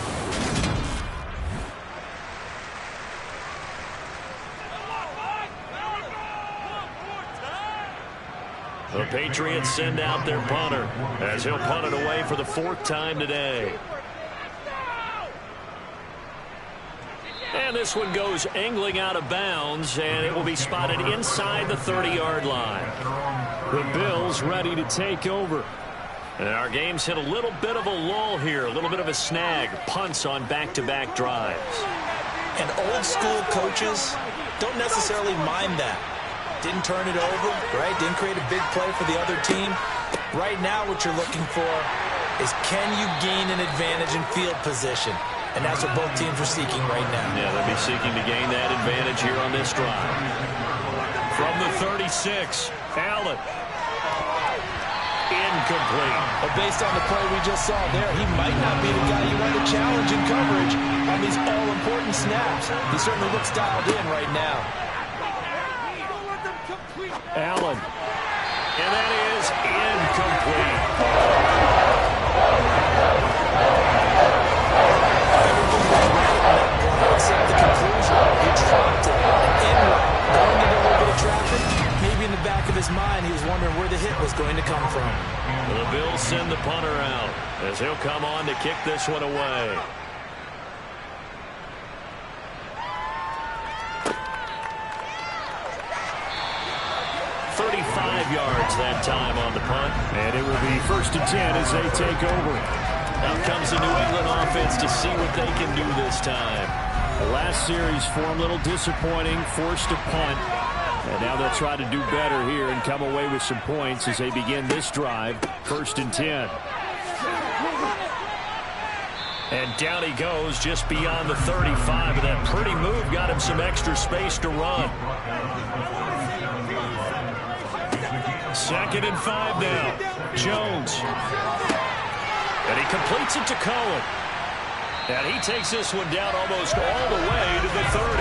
A: The Patriots send out their punter as he'll punt it away for the 4th time today. And this one goes angling out of bounds, and it will be spotted inside the 30-yard line.
B: The Bills ready to take over.
A: And our game's hit a little bit of a lull here, a little bit of a snag. Punts on back-to-back drives.
D: And old-school coaches don't necessarily mind that. Didn't turn it over, right? Didn't create a big play for the other team. Right now what you're looking for is, can you gain an advantage in field position? And that's what both teams are seeking right now.
A: Yeah, they'll be seeking to gain that advantage here on this drive. From the 36, Allen. Incomplete.
D: But based on the play we just saw there, he might not be the guy you want to challenge in coverage on these all-important snaps. He certainly looks dialed in right now.
B: Allen.
A: And that is incomplete.
D: Except the conclusion. He dropped it. An end route. Going into a little bit of traffic. Maybe in the back of his mind, he was wondering where the hit was going to come from.
A: The Bills send the punter out as he'll come on to kick this one away. Yards that time on the punt.
B: And it will be 1st and 10 as they take over.
A: Now comes the New England offense to see what they can do this time.
B: The last series for them a little disappointing, forced a punt. And now they'll try to do better here and come away with some points as they begin this drive. 1st and 10.
A: And down he goes just beyond the 35. But that pretty move got him some extra space to run. 2nd and 5 now. Jones. And he completes it to Cohen. And he takes this one down almost all the way to the 30.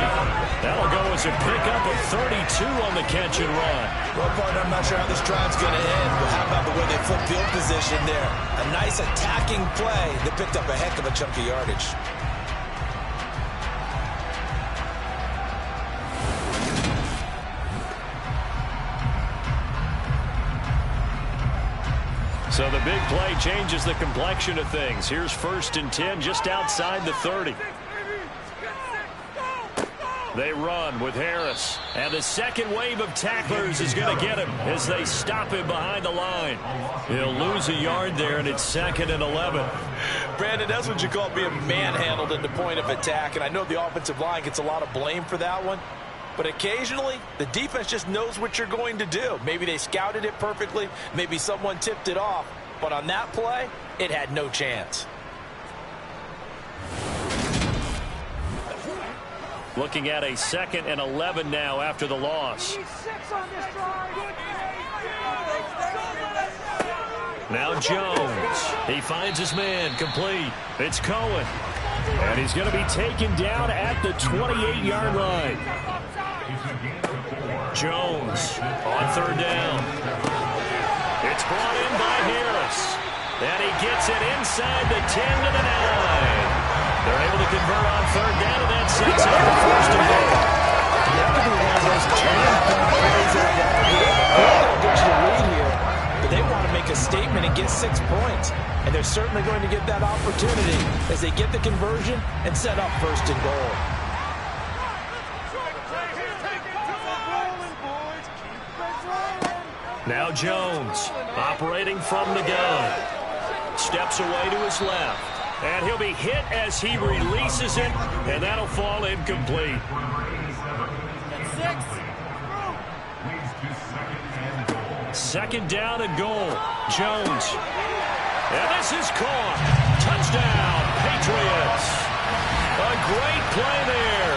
A: That'll go as a pickup of 32 on the catch and run.
D: Well, partner, I'm not sure how this drive's going to end, but how about the way they flip field position there? A nice attacking play that picked up a heck of a chunk of yardage.
A: So the big play changes the complexion of things. Here's 1st and 10 just outside the 30. They run with Harris. And the second wave of tacklers is going to get him as they stop him behind the line. He'll lose a yard there, and it's 2nd and 11.
C: Brandon, that's what you call being manhandled at the point of attack. And I know the offensive line gets a lot of blame for that one. But occasionally, the defense just knows what you're going to do. Maybe they scouted it perfectly. Maybe someone tipped it off. But on that play, it had no chance.
A: Looking at a 2nd and 11 now after the loss. Now Jones. He finds his man complete. It's Cohen.
B: And he's going to be taken down at the 28-yard line.
A: Jones on 3rd down. It's brought in by Harris. And he gets it inside the 10 to the 9. They're able to convert on 3rd down, and that sets up the 1st and goal.
C: That could be one of those jam-packed plays that they'll get you the lead here, but they want to make a statement and get 6 points. And they're certainly going to get that opportunity as they get the conversion and set up 1st and goal.
A: Now Jones operating from the gun. Steps away to his left. And he'll be hit as he releases it, and that'll fall incomplete. 2nd down and goal. Jones. And this is caught. Touchdown, Patriots. A great play there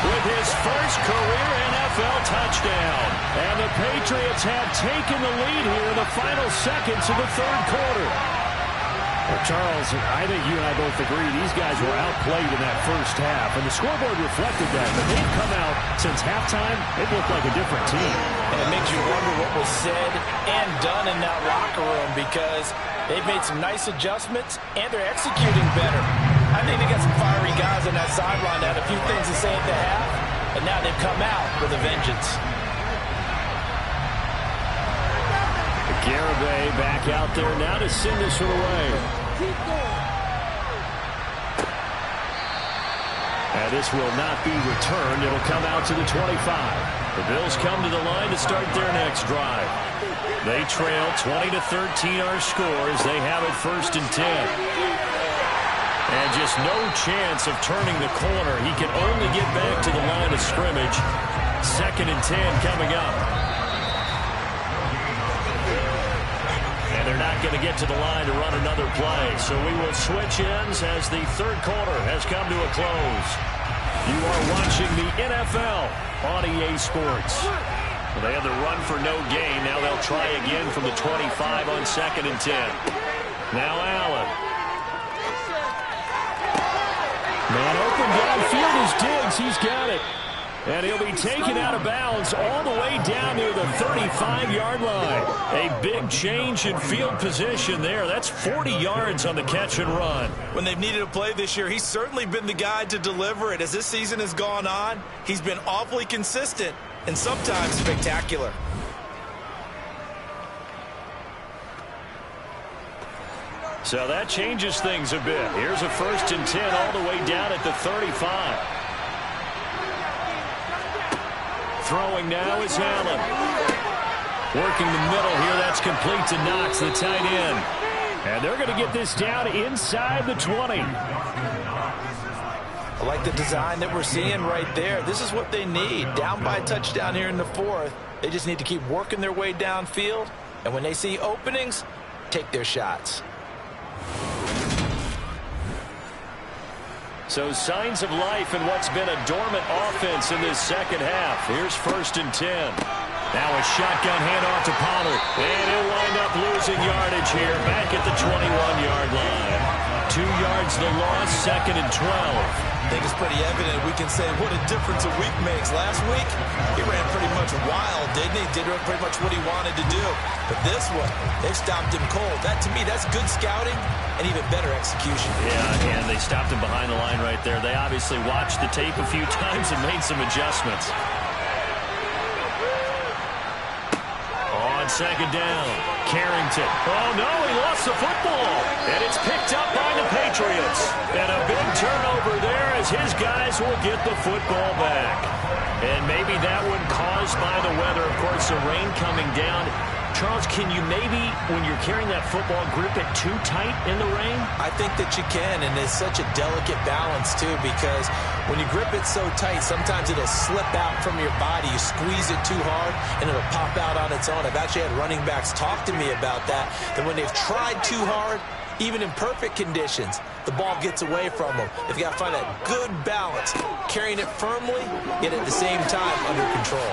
A: with his first career NFL touchdown. And the Patriots have taken the lead here in the final seconds of the 3rd quarter.
B: Well, Charles, I think you and I both agree these guys were outplayed in that 1st half, and the scoreboard reflected that. But they've come out since halftime, they've looked like a different team.
C: And it makes you wonder what was said and done in that locker room, because they've made some nice adjustments, and they're executing better. I think they got some fiery guys on that sideline that had a few things to say at the half, and now they've come out with a vengeance.
B: Garibay back out there now to send this one away. And this will not be returned. It'll come out to the 25. The Bills come to the line to start their next drive. They trail 20-13 our scores. They have it 1st and 10. And just no chance of turning the corner. He can only get back to the line of scrimmage. 2nd and 10 coming up. And they're not going to get to the line to run another play. So we will switch ends as the 3rd quarter has come to a close. You are watching the NFL on EA Sports. Well, they had the run for no gain. Now they'll try again from the 25 on 2nd and 10. Now Allen. Man open downfield is Diggs. He's got it. And he'll be taken out of bounds all the way down near the 35-yard line. A big change in field position there. That's 40 yards on the catch and run.
D: When they've needed a play this year, he's certainly been the guy to deliver it. As this season has gone on, he's been awfully consistent and sometimes spectacular.
A: So that changes things a bit. Here's a 1st and 10 all the way down at the 35. Throwing now is Allen. Working the middle here. That's complete to Knox, the tight end. And they're going to get this down inside the 20.
C: I like the design that we're seeing right there. This is what they need. Down by a touchdown here in the 4th. They just need to keep working their way downfield. And when they see openings, take their shots.
A: So signs of life in what's been a dormant offense in this 2nd half. Here's 1st and 10. Now a shotgun handoff to Pollard. And he'll wind up losing yardage here back at the 21-yard line. 2 yards the loss, 2nd and 12.
D: I think it's pretty evident. We can say what a difference a week makes. Last week, he ran pretty much wild, didn't he? Did pretty much what he wanted to do. But this one, they stopped him cold. That, to me, that's good scouting and even better execution.
A: Yeah, and they stopped him behind the line right there. They obviously watched the tape a few times and made some adjustments. On 2nd down, Carrington. Oh, no, he lost the football. And it's picked up by the Patriots. And a big turnover there as his guys will get the football back. And maybe that one caused by the weather. Of course, the rain coming down Charles, can you maybe, when you're carrying that football, grip it too tight in the rain?
D: I think that you can, and it's such a delicate balance, too, because when you grip it so tight, sometimes it'll slip out from your body. You squeeze it too hard, and it'll pop out on its own. I've actually had running backs talk to me about that when they've tried too hard, even in perfect conditions, the ball gets away from them. They've got to find that good balance, carrying it firmly, yet at the same time under control.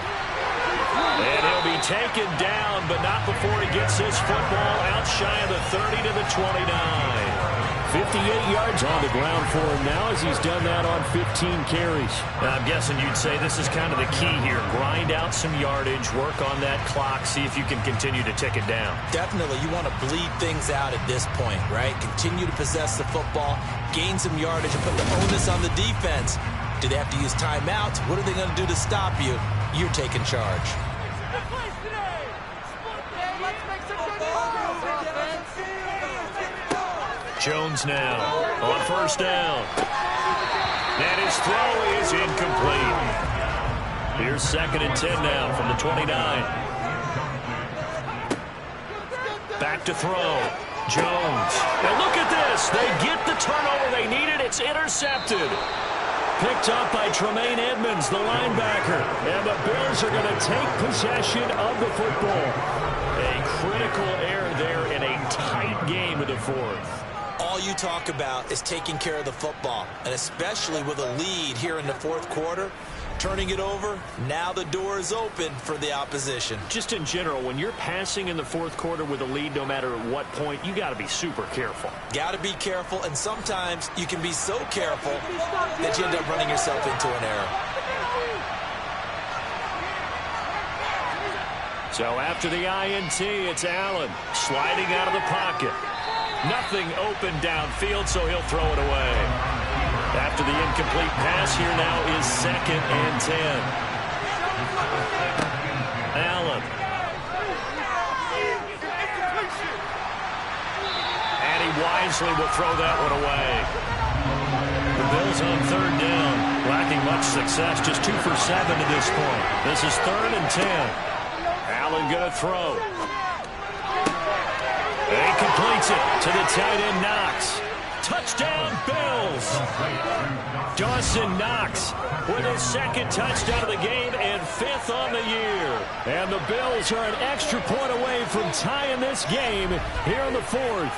A: And he'll be taken down, but not before he gets his football out shy of the 30 to the 29.
B: 58 yards on the ground for him now as he's done that on 15 carries.
A: I'm guessing you'd say this is kind of the key here. Grind out some yardage, work on that clock, see if you can continue to tick it down.
D: Definitely, you want to bleed things out at this point, right? Continue to possess the football, gain some yardage, and put the onus on the defense. Do they have to use timeouts? What are they going to do to stop you? You're taking charge.
A: Jones now on first down. And his throw is incomplete. Here's 2nd and 10 now from the 29. Back to throw. Jones. And look at this. They get the turnover they needed. It's intercepted. Picked up by Tremaine Edmonds, the linebacker. And the Bills are going to take possession of the football. A critical error there in a tight game in the fourth.
D: All you talk about is taking care of the football, and especially with a lead here in the fourth quarter, turning it over, now the door is open for the opposition.
A: Just in general, when you're passing in the fourth quarter with a lead, no matter at what point, you got to be super careful.
D: Got to be careful, and sometimes you can be so careful that you end up running yourself into an error.
A: So after the INT, it's Allen sliding out of the pocket. Nothing open downfield, so he'll throw it away. After the incomplete pass, here now is 2nd and 10. Allen. And he wisely will throw that one away. The Bills on 3rd down, lacking much success, just 2 for 7 to this point. This is 3rd and 10. Allen going to throw. He completes it to the tight end, Knox. Touchdown, Bills. Dawson Knox with his 2nd touchdown of the game and 5th on the year.
B: And the Bills are an extra point away from tying this game here in the fourth.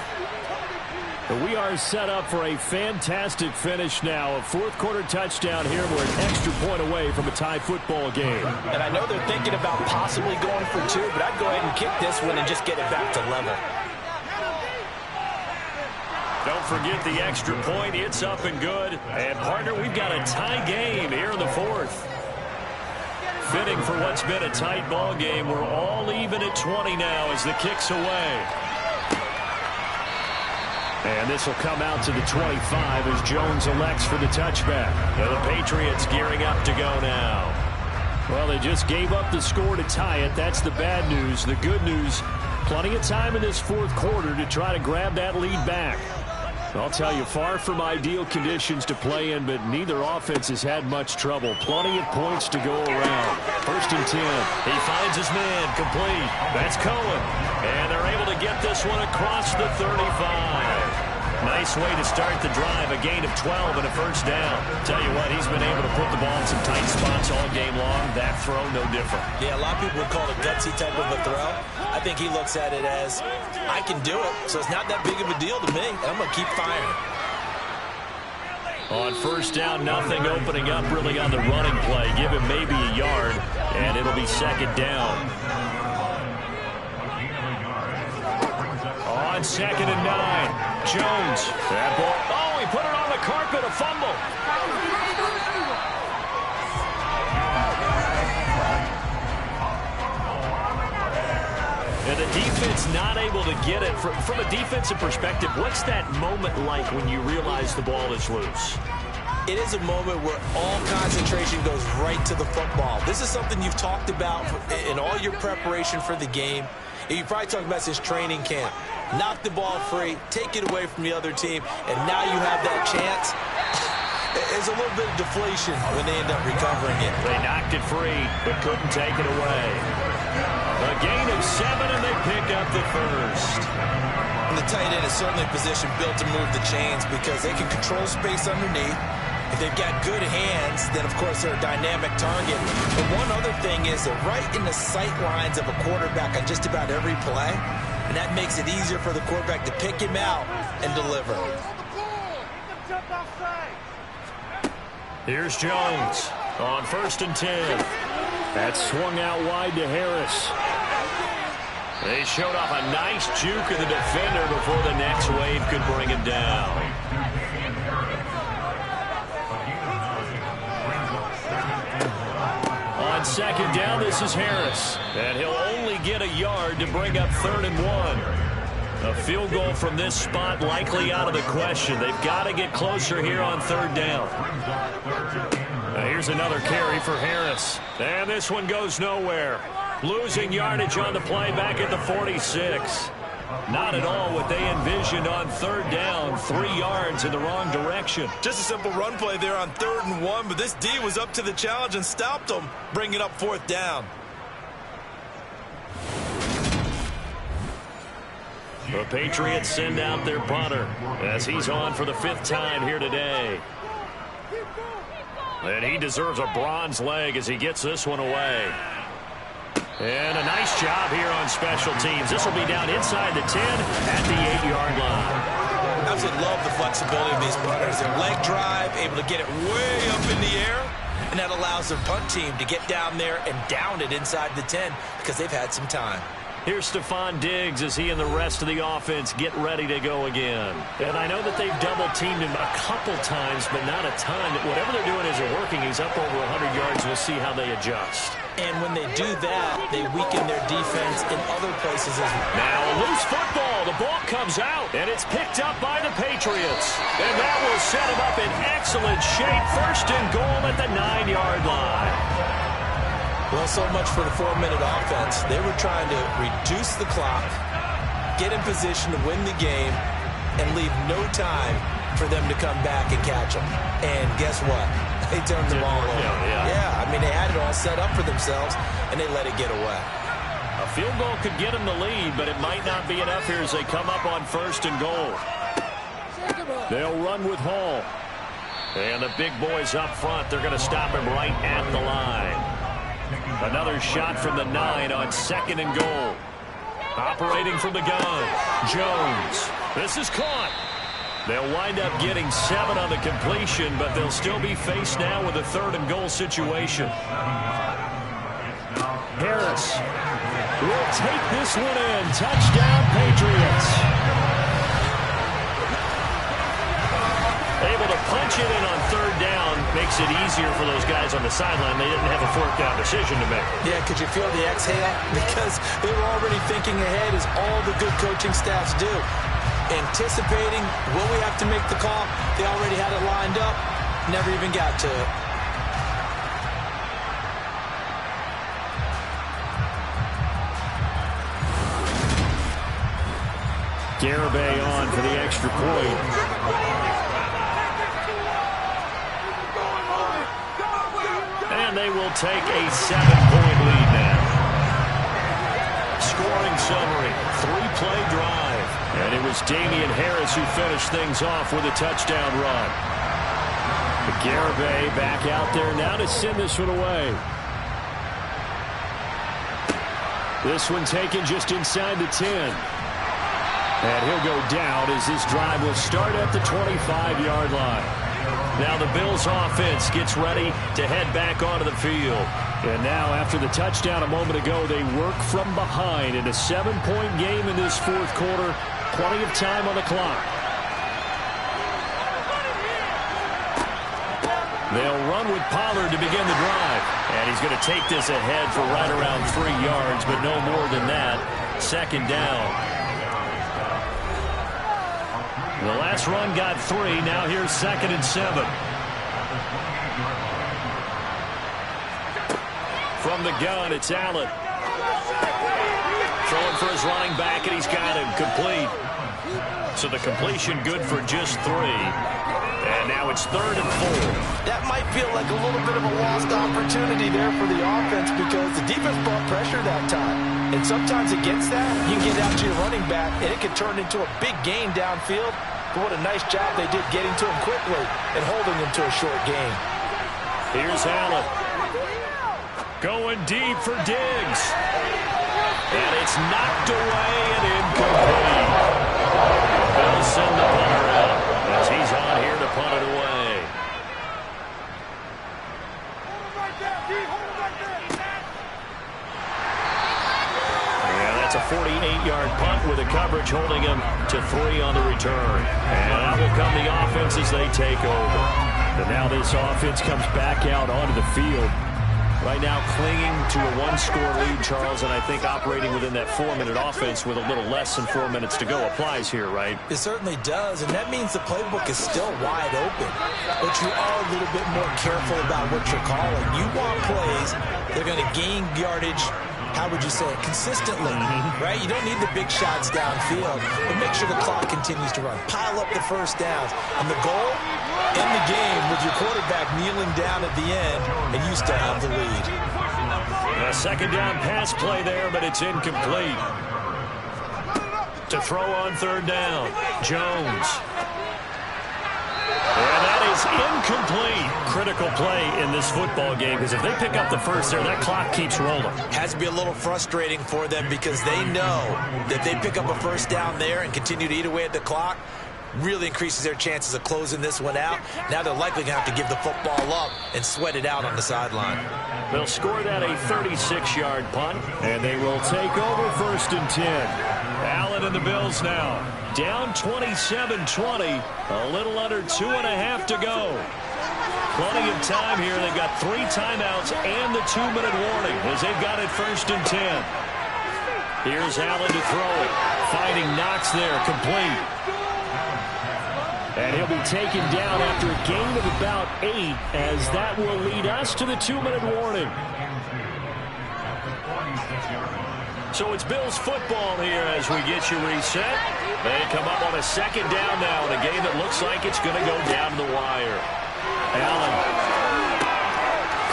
B: But we are set up for a fantastic finish now. A fourth-quarter touchdown here. We're an extra point away from a tie football game.
C: And I know they're thinking about possibly going for 2, but I'd go ahead and kick this one and just get it back to level.
A: Don't forget the extra point. It's up and good. And, partner, we've got a tie game here in the fourth. Fitting for what's been a tight ball game. We're all even at 20 now as the kick's away.
B: And this will come out to the 25 as Jones elects for the touchback.
A: And the Patriots gearing up to go now.
B: Well, they just gave up the score to tie it. That's the bad news. The good news, plenty of time in this fourth quarter to try to grab that lead back. I'll tell you, far from ideal conditions to play in, but neither offense has had much trouble. Plenty of points to go around. 1st and 10.
A: He finds his man, complete. That's Cohen. And they're able to get this one across the 35. Nice way to start the drive, a gain of 12 and a first down. Tell you what, he's been able to put the ball in some tight spots all game long. That throw, no different.
D: Yeah, a lot of people would call it a gutsy type of a throw. I think he looks at it as, I can do it, so it's not that big of a deal to me, and I'm going to keep firing.
A: On first down, nothing opening up really on the running play. Give him maybe a yard, and it'll be 2nd down. On 2nd and 9. Jones. That ball. Oh, he put it on the carpet. A fumble. And the defense not able to get it. From a defensive perspective, what's that moment like when you realize the ball is loose?
D: It is a moment where all concentration goes right to the football. This is something you've talked about in all your preparation for the game. You probably talked about since training camp. Knock the ball free, take it away from the other team, and now you have that chance. There's a little bit of deflation when they end up recovering it.
A: They knocked it free, but couldn't take it away. A gain of 7, and they pick up the first.
D: And the tight end is certainly a position built to move the chains because they can control space underneath. If they've got good hands, then, of course, they're a dynamic target. But one other thing is they're right in the sight lines of a quarterback on just about every play, and that makes it easier for the quarterback to pick him out and deliver.
A: Here's Jones on 1st and 10.
B: That swung out wide to Harris.
A: They showed off a nice juke of the defender before the next wave could bring him down. On 2nd down, this is Harris. And he'll only get a yard to bring up 3rd and 1. A field goal from this spot likely out of the question. They've got to get closer here on 3rd down. Here's another carry for Harris. And this one goes nowhere. Losing yardage on the play back at the 46. Not at all what they envisioned on 3rd down. 3 yards in the wrong direction.
D: Just a simple run play there on 3rd and 1, but this D was up to the challenge and stopped them, bringing up 4th down.
A: The Patriots send out their punter as he's on for the 5th time here today. And he deserves a bronze leg as he gets this one away. And a nice job here on special teams. This will be down inside the 10 at the 8-yard line.
D: I absolutely love the flexibility of these punters. Their leg drive, able to get it way up in the air, and that allows their punt team to get down there and down it inside the 10 because they've had some time.
A: Here's Stephon Diggs as he and the rest of the offense get ready to go again.
B: And I know that they've double-teamed him a couple times, but not a ton. Whatever they're doing isn't working. He's up over 100 yards. We'll see how they adjust.
D: And when they do that, they weaken their defense in other places as well.
A: Now a loose football. The ball comes out, and it's picked up by the Patriots. And that will set them up in excellent shape. 1st and goal at the 9-yard line.
D: Well, so much for the 4-minute offense. They were trying to reduce the clock, get in position to win the game, and leave no time for them to come back and catch them. And guess what? They turned the ball over. Yeah, I mean, they had it all set up for themselves, and they let it get away.
A: A field goal could get them the lead, but it might not be enough here as they come up on 1st and goal.
B: They'll run with Hall.
A: And the big boys up front, they're going to stop him right at the line. Another shot from the 9 on 2nd and goal. Operating from the gun, Jones. This is caught. They'll wind up getting 7 on the completion, but they'll still be faced now with a 3rd and goal situation.
B: Harris will take this one in. Touchdown, Patriots.
A: Able to punch it in on 3rd down makes it easier for those guys on the sideline. They didn't have a 4th down decision to make.
D: Yeah, could you feel the exhale? Because they were already thinking ahead, as all the good coaching staffs do. Anticipating, will we have to make the call? They already had it lined up, never even got to it.
B: Garibay on for the extra point.
A: And they will take a 7-point lead now. Scoring summary, 3-play drive.
B: And it was Damian Harris who finished things off with a touchdown run. Garibay back out there now to send this one away. This one taken just inside the 10. And he'll go down as this drive will start at the 25-yard line.
A: Now the Bills offense gets ready to head back onto the field.
B: And now after the touchdown a moment ago, they work from behind in a 7-point game in this 4th quarter. Plenty of time on the clock.
A: They'll run with Pollard to begin the drive. And he's going to take this ahead for right around 3 yards, but no more than that. 2nd down. The last run got 3. Now here's 2nd and 7. From the gun, it's Allen. Throwing for his running back, and he's got him complete. So the completion good for just 3.
B: And now it's 3rd and 4.
C: That might feel like a little bit of a lost opportunity there for the offense because the defense brought pressure that time. And sometimes against that, you can get out to your running back, and it can turn into a big gain downfield. But what a nice job they did getting to him quickly and holding him to a short gain.
B: Here's Allen. Going deep for Diggs. And it's knocked away and incomplete. They'll send the punter out as he's on here to punt it away. And that's a 48-yard punt with the coverage holding him to 3 on the return. And out will come the offense as they take over. And now this offense comes back out onto the field. Right now clinging to a 1-score lead, Charles, and I think operating within that 4-minute offense with a little less than 4 minutes to go applies here, right?
D: It certainly does, and that means the playbook is still wide open. But you are a little bit more careful about what you're calling. You want plays that are going to gain yardage, how would you say it, consistently, right? You don't need the big shots downfield, but make sure the clock continues to run. Pile up the first downs. And the goal? In the game with your quarterback kneeling down at the end, and you still have the lead.
B: A 2nd down pass play there, but it's incomplete. To throw on 3rd down, Jones. And that is incomplete. Critical play in this football game, because if they pick up the first there, that clock keeps rolling.
D: Has to be a little frustrating for them because they know that they pick up a first down there and continue to eat away at the clock, really increases their chances of closing this one out. Now they're likely going to have to give the football up and sweat it out on the sideline.
B: They'll score that a 36-yard punt, and they will take over 1st and 10. Allen and the Bills now down 27-20, a little under 2.5 to go. Plenty of time here. They've got 3 timeouts and the 2-minute warning as they've got it 1st and 10. Here's Allen to throw it, finding Knox there, complete. And he'll be taken down after a gain of about 8, as that will lead us to the 2-minute warning. So it's Bills football here as we get you reset. They come up on a 2nd down now in a game that looks like it's going to go down the wire. Allen.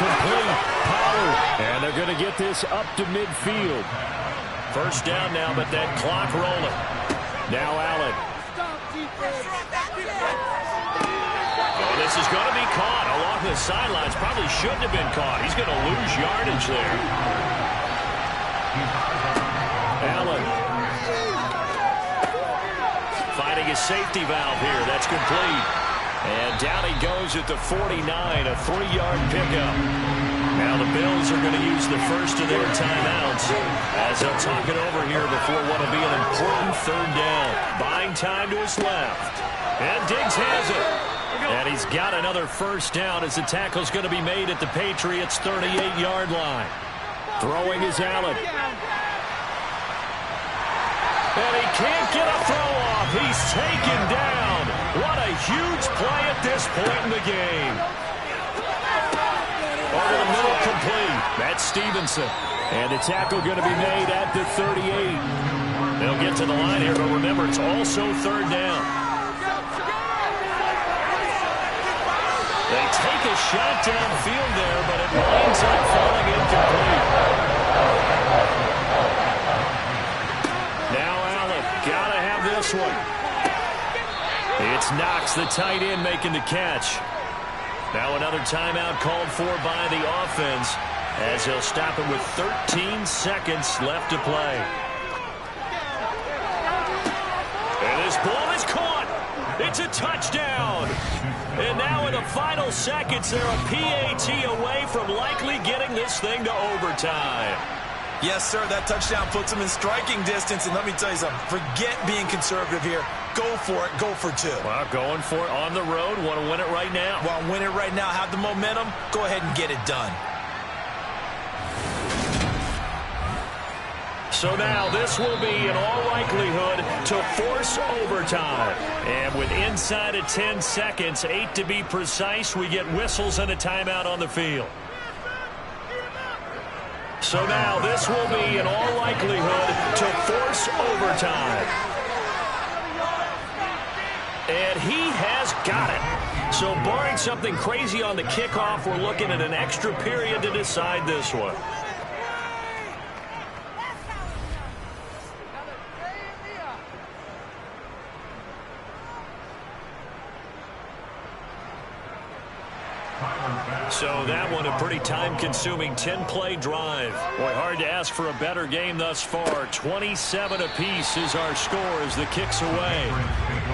B: Complete. Pollard. And they're going to get this up to midfield. 1st down now, but that clock rolling. Now Allen. Oh, this is going to be caught along the sidelines. Probably shouldn't have been caught. He's going to lose yardage there. Allen. Finding his safety valve here. That's complete. And down he goes at the 49, a 3-yard pickup. Now the Bills are going to use the first of their timeouts as they'll talk it over here before what will be an important 3rd down. Buying time to his left. And Diggs has it. And he's got another 1st down as the tackle's going to be made at the Patriots' 38-yard line. Throwing is Allen. And he can't get a throw off. He's taken down. What a huge play at this point in the game. Over the middle, complete. That's Stevenson. And the tackle going to be made at the 38. They'll get to the line here, but remember, it's also 3rd down. They take a shot downfield there, but it winds up falling incomplete. Now Allen, gotta have this one. It's Knox, the tight end, making the catch. Now another timeout called for by the offense as he'll stop it with 13 seconds left to play. And this ball is caught. It's a touchdown. And now in the final seconds, they're a PAT away from likely getting this thing to overtime.
D: Yes, sir, that touchdown puts them in striking distance. And let me tell you something, forget being conservative here. Go for it, go for 2.
B: Well, going for it on the road, want to win it right now.
D: Want to win it right now, have the momentum, go ahead and get it done.
B: So now this will be, in all likelihood, to force overtime. And with inside of 10 seconds, 8 to be precise, we get whistles and a timeout on the field. So now this will be, in all likelihood, to force overtime. And he has got it.
A: So barring something crazy on the kickoff, we're looking at an extra period to decide this one. So that one a pretty time-consuming 10-play drive. Boy, hard to ask for a better game thus far. 27 apiece is our score as the kick's away.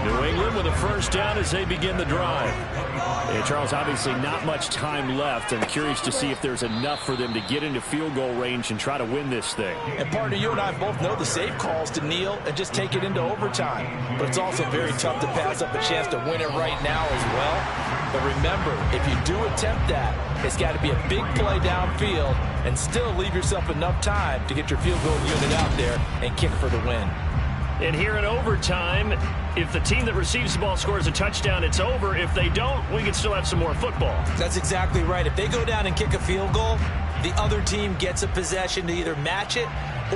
A: New England with a first down as they begin the drive.
B: Yeah, Charles, obviously not much time left. I'm curious to see if there's enough for them to get into field goal range and try to win this thing.
C: And partner, you and I both know the safe calls to kneel and just take it into overtime. But it's also very tough to pass up a chance to win it right now as well. But remember, if you do attempt that, it's got to be a big play downfield and still leave yourself enough time to get your field goal unit out there and kick for the win.
A: And here in overtime, if the team that receives the ball scores a touchdown, it's over. If they don't, we can still have some more football.
D: That's exactly right. If they go down and kick a field goal, the other team gets a possession to either match it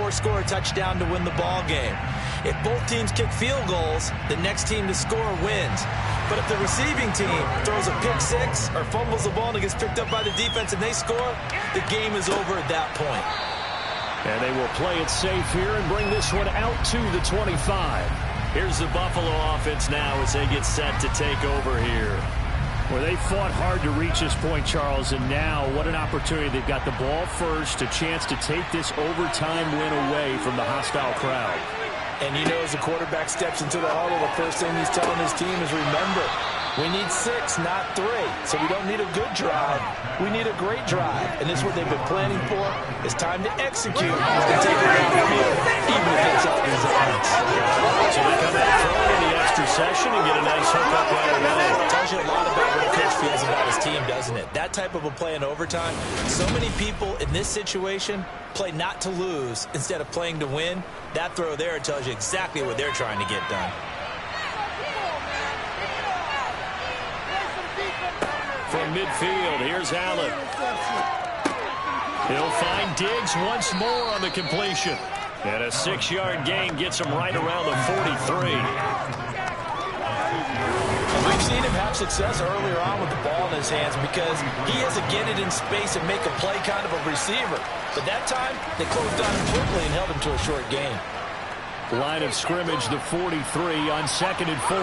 D: or score a touchdown to win the ball game. If both teams kick field goals, the next team to score wins. But if the receiving team throws a pick six or fumbles the ball and it gets picked up by the defense and they score, the game is over at that point.
B: And they will play it safe here and bring this one out to the 25.
A: Here's the Buffalo offense now as they get set to take over here.
B: Well, they fought hard to reach this point, Charles, and now what an opportunity. They've got the ball first, a chance to take this overtime win away from the hostile crowd.
C: And you know, as the quarterback steps into the huddle, the first thing he's telling his team is, remember, we need 6, not 3. So we don't need a good drive. We need a great drive. And this is what they've been planning for. It's time to execute and take it down the field, even if it's up his hands.
A: So they come out throwing in the extra session and get a nice hook up right away.
D: Tells you a lot about what a coach feels about his team, doesn't it? That type of a play in overtime, so many people in this situation play not to lose instead of playing to win. That throw there tells you exactly what they're trying to get done.
A: From midfield, here's Allen. He'll find Diggs once more on the completion. And a 6-yard gain gets him right around the 43.
C: We've seen him have success earlier on with the ball in his hands because he has to get it in space and make a play kind of a receiver. But that time, they closed on him quickly and held him to a short gain.
B: Line of scrimmage, the 43 on 2nd and 4.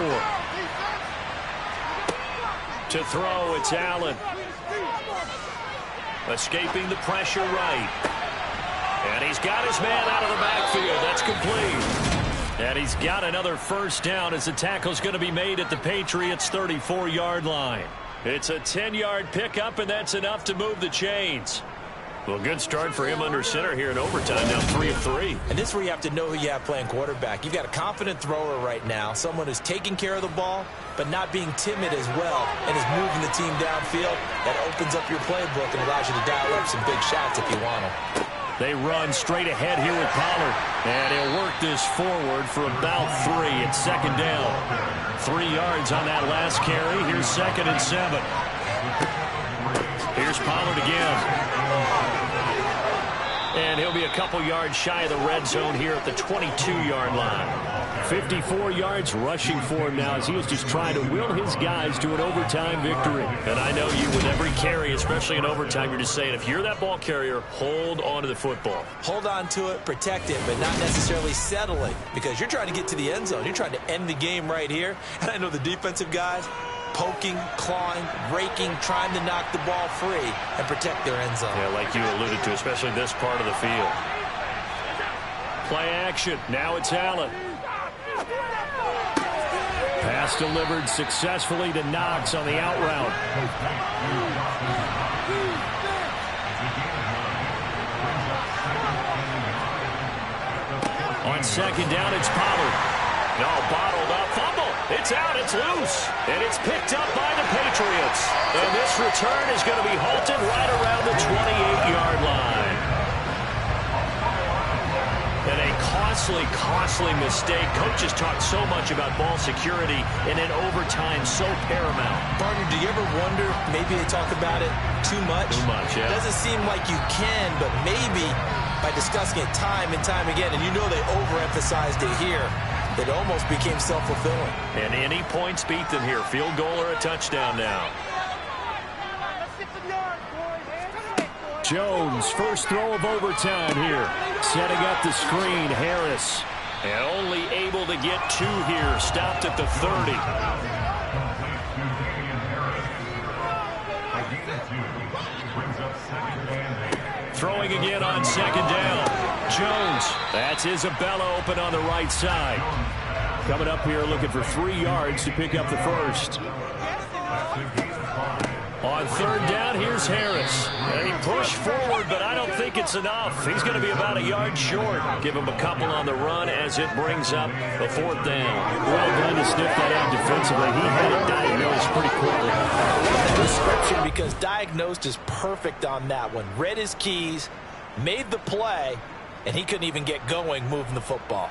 A: To throw, it's Allen. Escaping the pressure right. And he's got his man out of the backfield. That's complete. And he's got another first down as the tackle's going to be made at the Patriots' 34-yard line. It's a 10-yard pickup, and that's enough to move the chains. Well, good start for him under center here in overtime, now 3 of 3.
D: And this is where you have to know who you have playing quarterback. You've got a confident thrower right now, someone who's taking care of the ball, but not being timid as well, and is moving the team downfield. That opens up your playbook and allows you to dial up some big shots if you want them.
A: They run straight ahead here with Pollard. And he'll work this forward for about 3. It's 2nd down. 3 yards on that last carry. Here's 2nd and 7. Here's Pollard again. And he'll be a couple yards shy of the red zone here at the 22-yard line.
B: 54 yards rushing for him now as he is just trying to will his guys to an overtime victory.
A: And I know you, with every carry, especially in overtime, you're just saying, if you're that ball carrier, hold on to the football.
D: Hold on to it, protect it, but not necessarily settle it, because you're trying to get to the end zone. You're trying to end the game right here. And I know the defensive guys poking, clawing, raking, trying to knock the ball free and protect their end zone.
A: Yeah, like you alluded to, especially this part of the field. Play action. Now it's Allen.
B: Pass delivered successfully to Knox on the out route.
A: On 2nd down, it's Pollard. No, bottled up, fumble. It's out, it's loose. And it's picked up by the Patriots. And this return is going to be halted right around the 28-yard line. And a costly mistake. Coaches talk so much about ball security, and in overtime, so paramount.
D: Partner, do you ever wonder, maybe they talk about it too much?
A: Too much, yeah.
D: It doesn't seem like you can, but maybe by discussing it time and time again, and you know they overemphasized it here, that almost became self-fulfilling.
A: And any points beat them here. Field goal or a touchdown now.
B: Jones, first throw of overtime here. Setting up the screen, Harris.
A: And only able to get 2 here. Stopped at the 30. Throwing again on second down. Jones. That's Isabella open on the right side.
B: Coming up here looking for 3 yards to pick up the first.
A: On third down, here's Harris. And he pushed forward, but I don't think it's enough. He's going to be about a yard short. Give him a couple on the run as it brings up the 4th down.
B: Well done to sniff that out defensively. He had it diagnosed pretty quickly.
C: The description, because diagnosed is perfect on that one. Read his keys, made the play, and he couldn't even get going moving the football.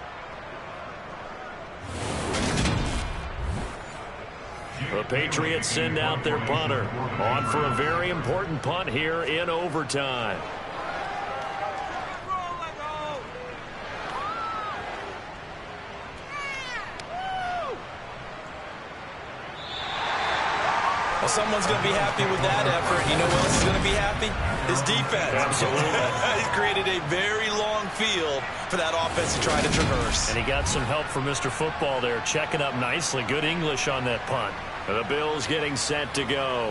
A: The Patriots send out their punter. On for a very important punt here in overtime.
D: Well, someone's going to be happy with that effort. You know what else is going to be happy? His defense.
A: Absolutely.
D: He's created a very long field for that offense to try to traverse.
A: And he got some help from Mr. Football there, checking up nicely. Good English on that punt. The Bills getting set to go.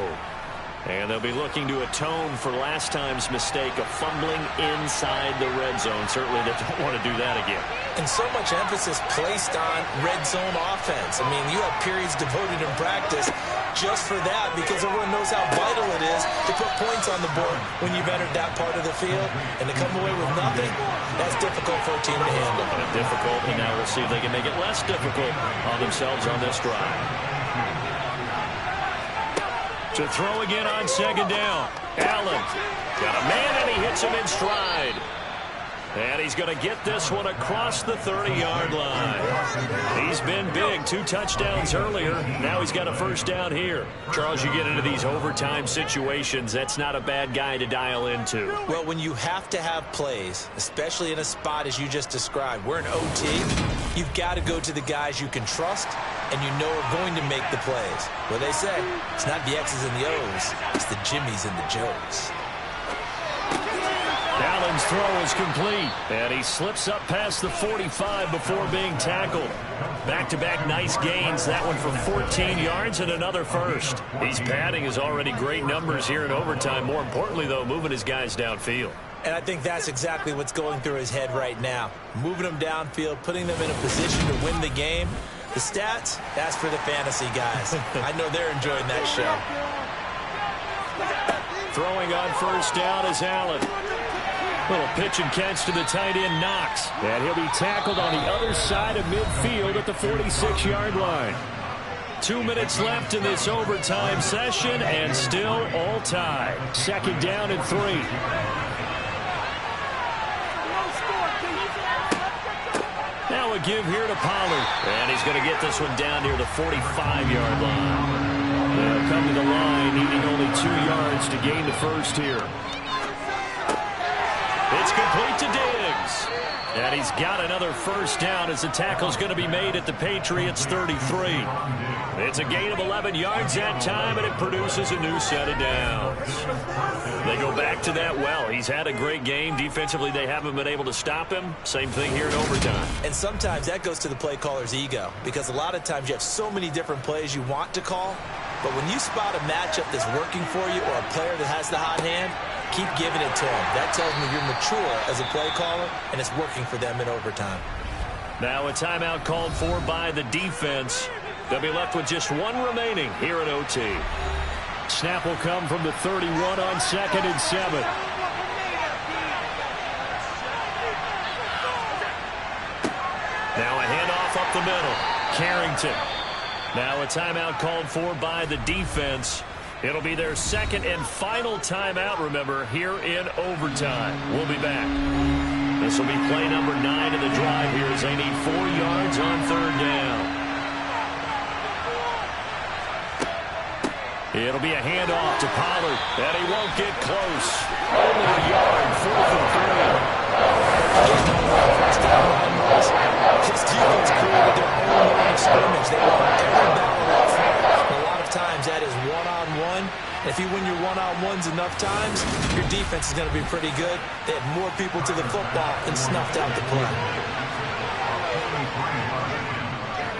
A: And they'll be looking to atone for last time's mistake of fumbling inside the red zone. Certainly they don't want to do that again.
D: And so much emphasis placed on red zone offense. I mean, you have periods devoted in practice just for that, because everyone knows how vital it is to put points on the board when you've entered that part of the field. And to come away with nothing, that's difficult for a team to handle.
A: Difficult, and now we'll see if they can make it less difficult on themselves on this drive. To throw again on second down. Allen got a man, and he hits him in stride. And he's going to get this one across the 30-yard line. He's been big. 2 touchdowns earlier. Now he's got a first down here. Charles, you get into these overtime situations, that's not a bad guy to dial into.
D: Well, when you have to have plays, especially in a spot as you just described, we're in OT, you've got to go to the guys you can trust and you know are going to make the plays. What they say, it's not the X's and the O's, it's the Jimmies and the Joes.
A: Allen's throw is complete, and he slips up past the 45 before being tackled. Back-to-back nice gains, that one for 14 yards and another first. He's padding his already great numbers here in overtime. More importantly, though, moving his guys downfield.
D: And I think that's exactly what's going through his head right now. Moving them downfield, putting them in a position to win the game. The stats, that's for the fantasy guys. I know they're enjoying that show.
A: Throwing on first down is Allen. Little pitch and catch to the tight end, Knox.
B: And he'll be tackled on the other side of midfield at the 46-yard line.
A: 2 minutes left in this overtime session, and still all tied.
B: Second down and 3.
A: Now a give here to Pollard. And he's going to get this one down near the 45-yard line.
B: They'll come to the line, needing only 2 yards to gain the first here.
A: It's complete to Diggs. And he's got another first down as the tackle's going to be made at the Patriots' 33. It's a gain of 11 yards that time, and it produces a new set of downs. They go back to that well. He's had a great game. Defensively, they haven't been able to stop him. Same thing here in overtime.
D: And sometimes that goes to the play caller's ego, because a lot of times you have so many different plays you want to call, but when you spot a matchup that's working for you or a player that has the hot hand, keep giving it to him. That tells me you're mature as a play caller, and it's working for them in overtime.
A: Now a timeout called for by the defense. They'll be left with just 1 remaining here in OT.
B: Snap will come from the 31 on 2nd and 7.
A: Now a handoff up the middle. Carrington. Now a timeout called for by the defense. It'll be their second and final timeout, remember, here in overtime. We'll be back. This will be play number 9 in the drive here as they need 4 yards on third down. It'll be a handoff to Pollard, and he won't get close. Only a yard, 4th and 3.
D: This defense created their If you win your one-on-ones enough times, your defense is going to be pretty good. They had more people to the football and snuffed out the play.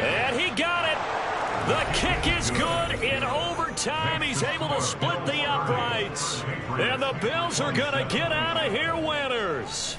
A: And he got it. The kick is good in overtime. He's able to split the uprights. And the Bills are going to get out of here winners.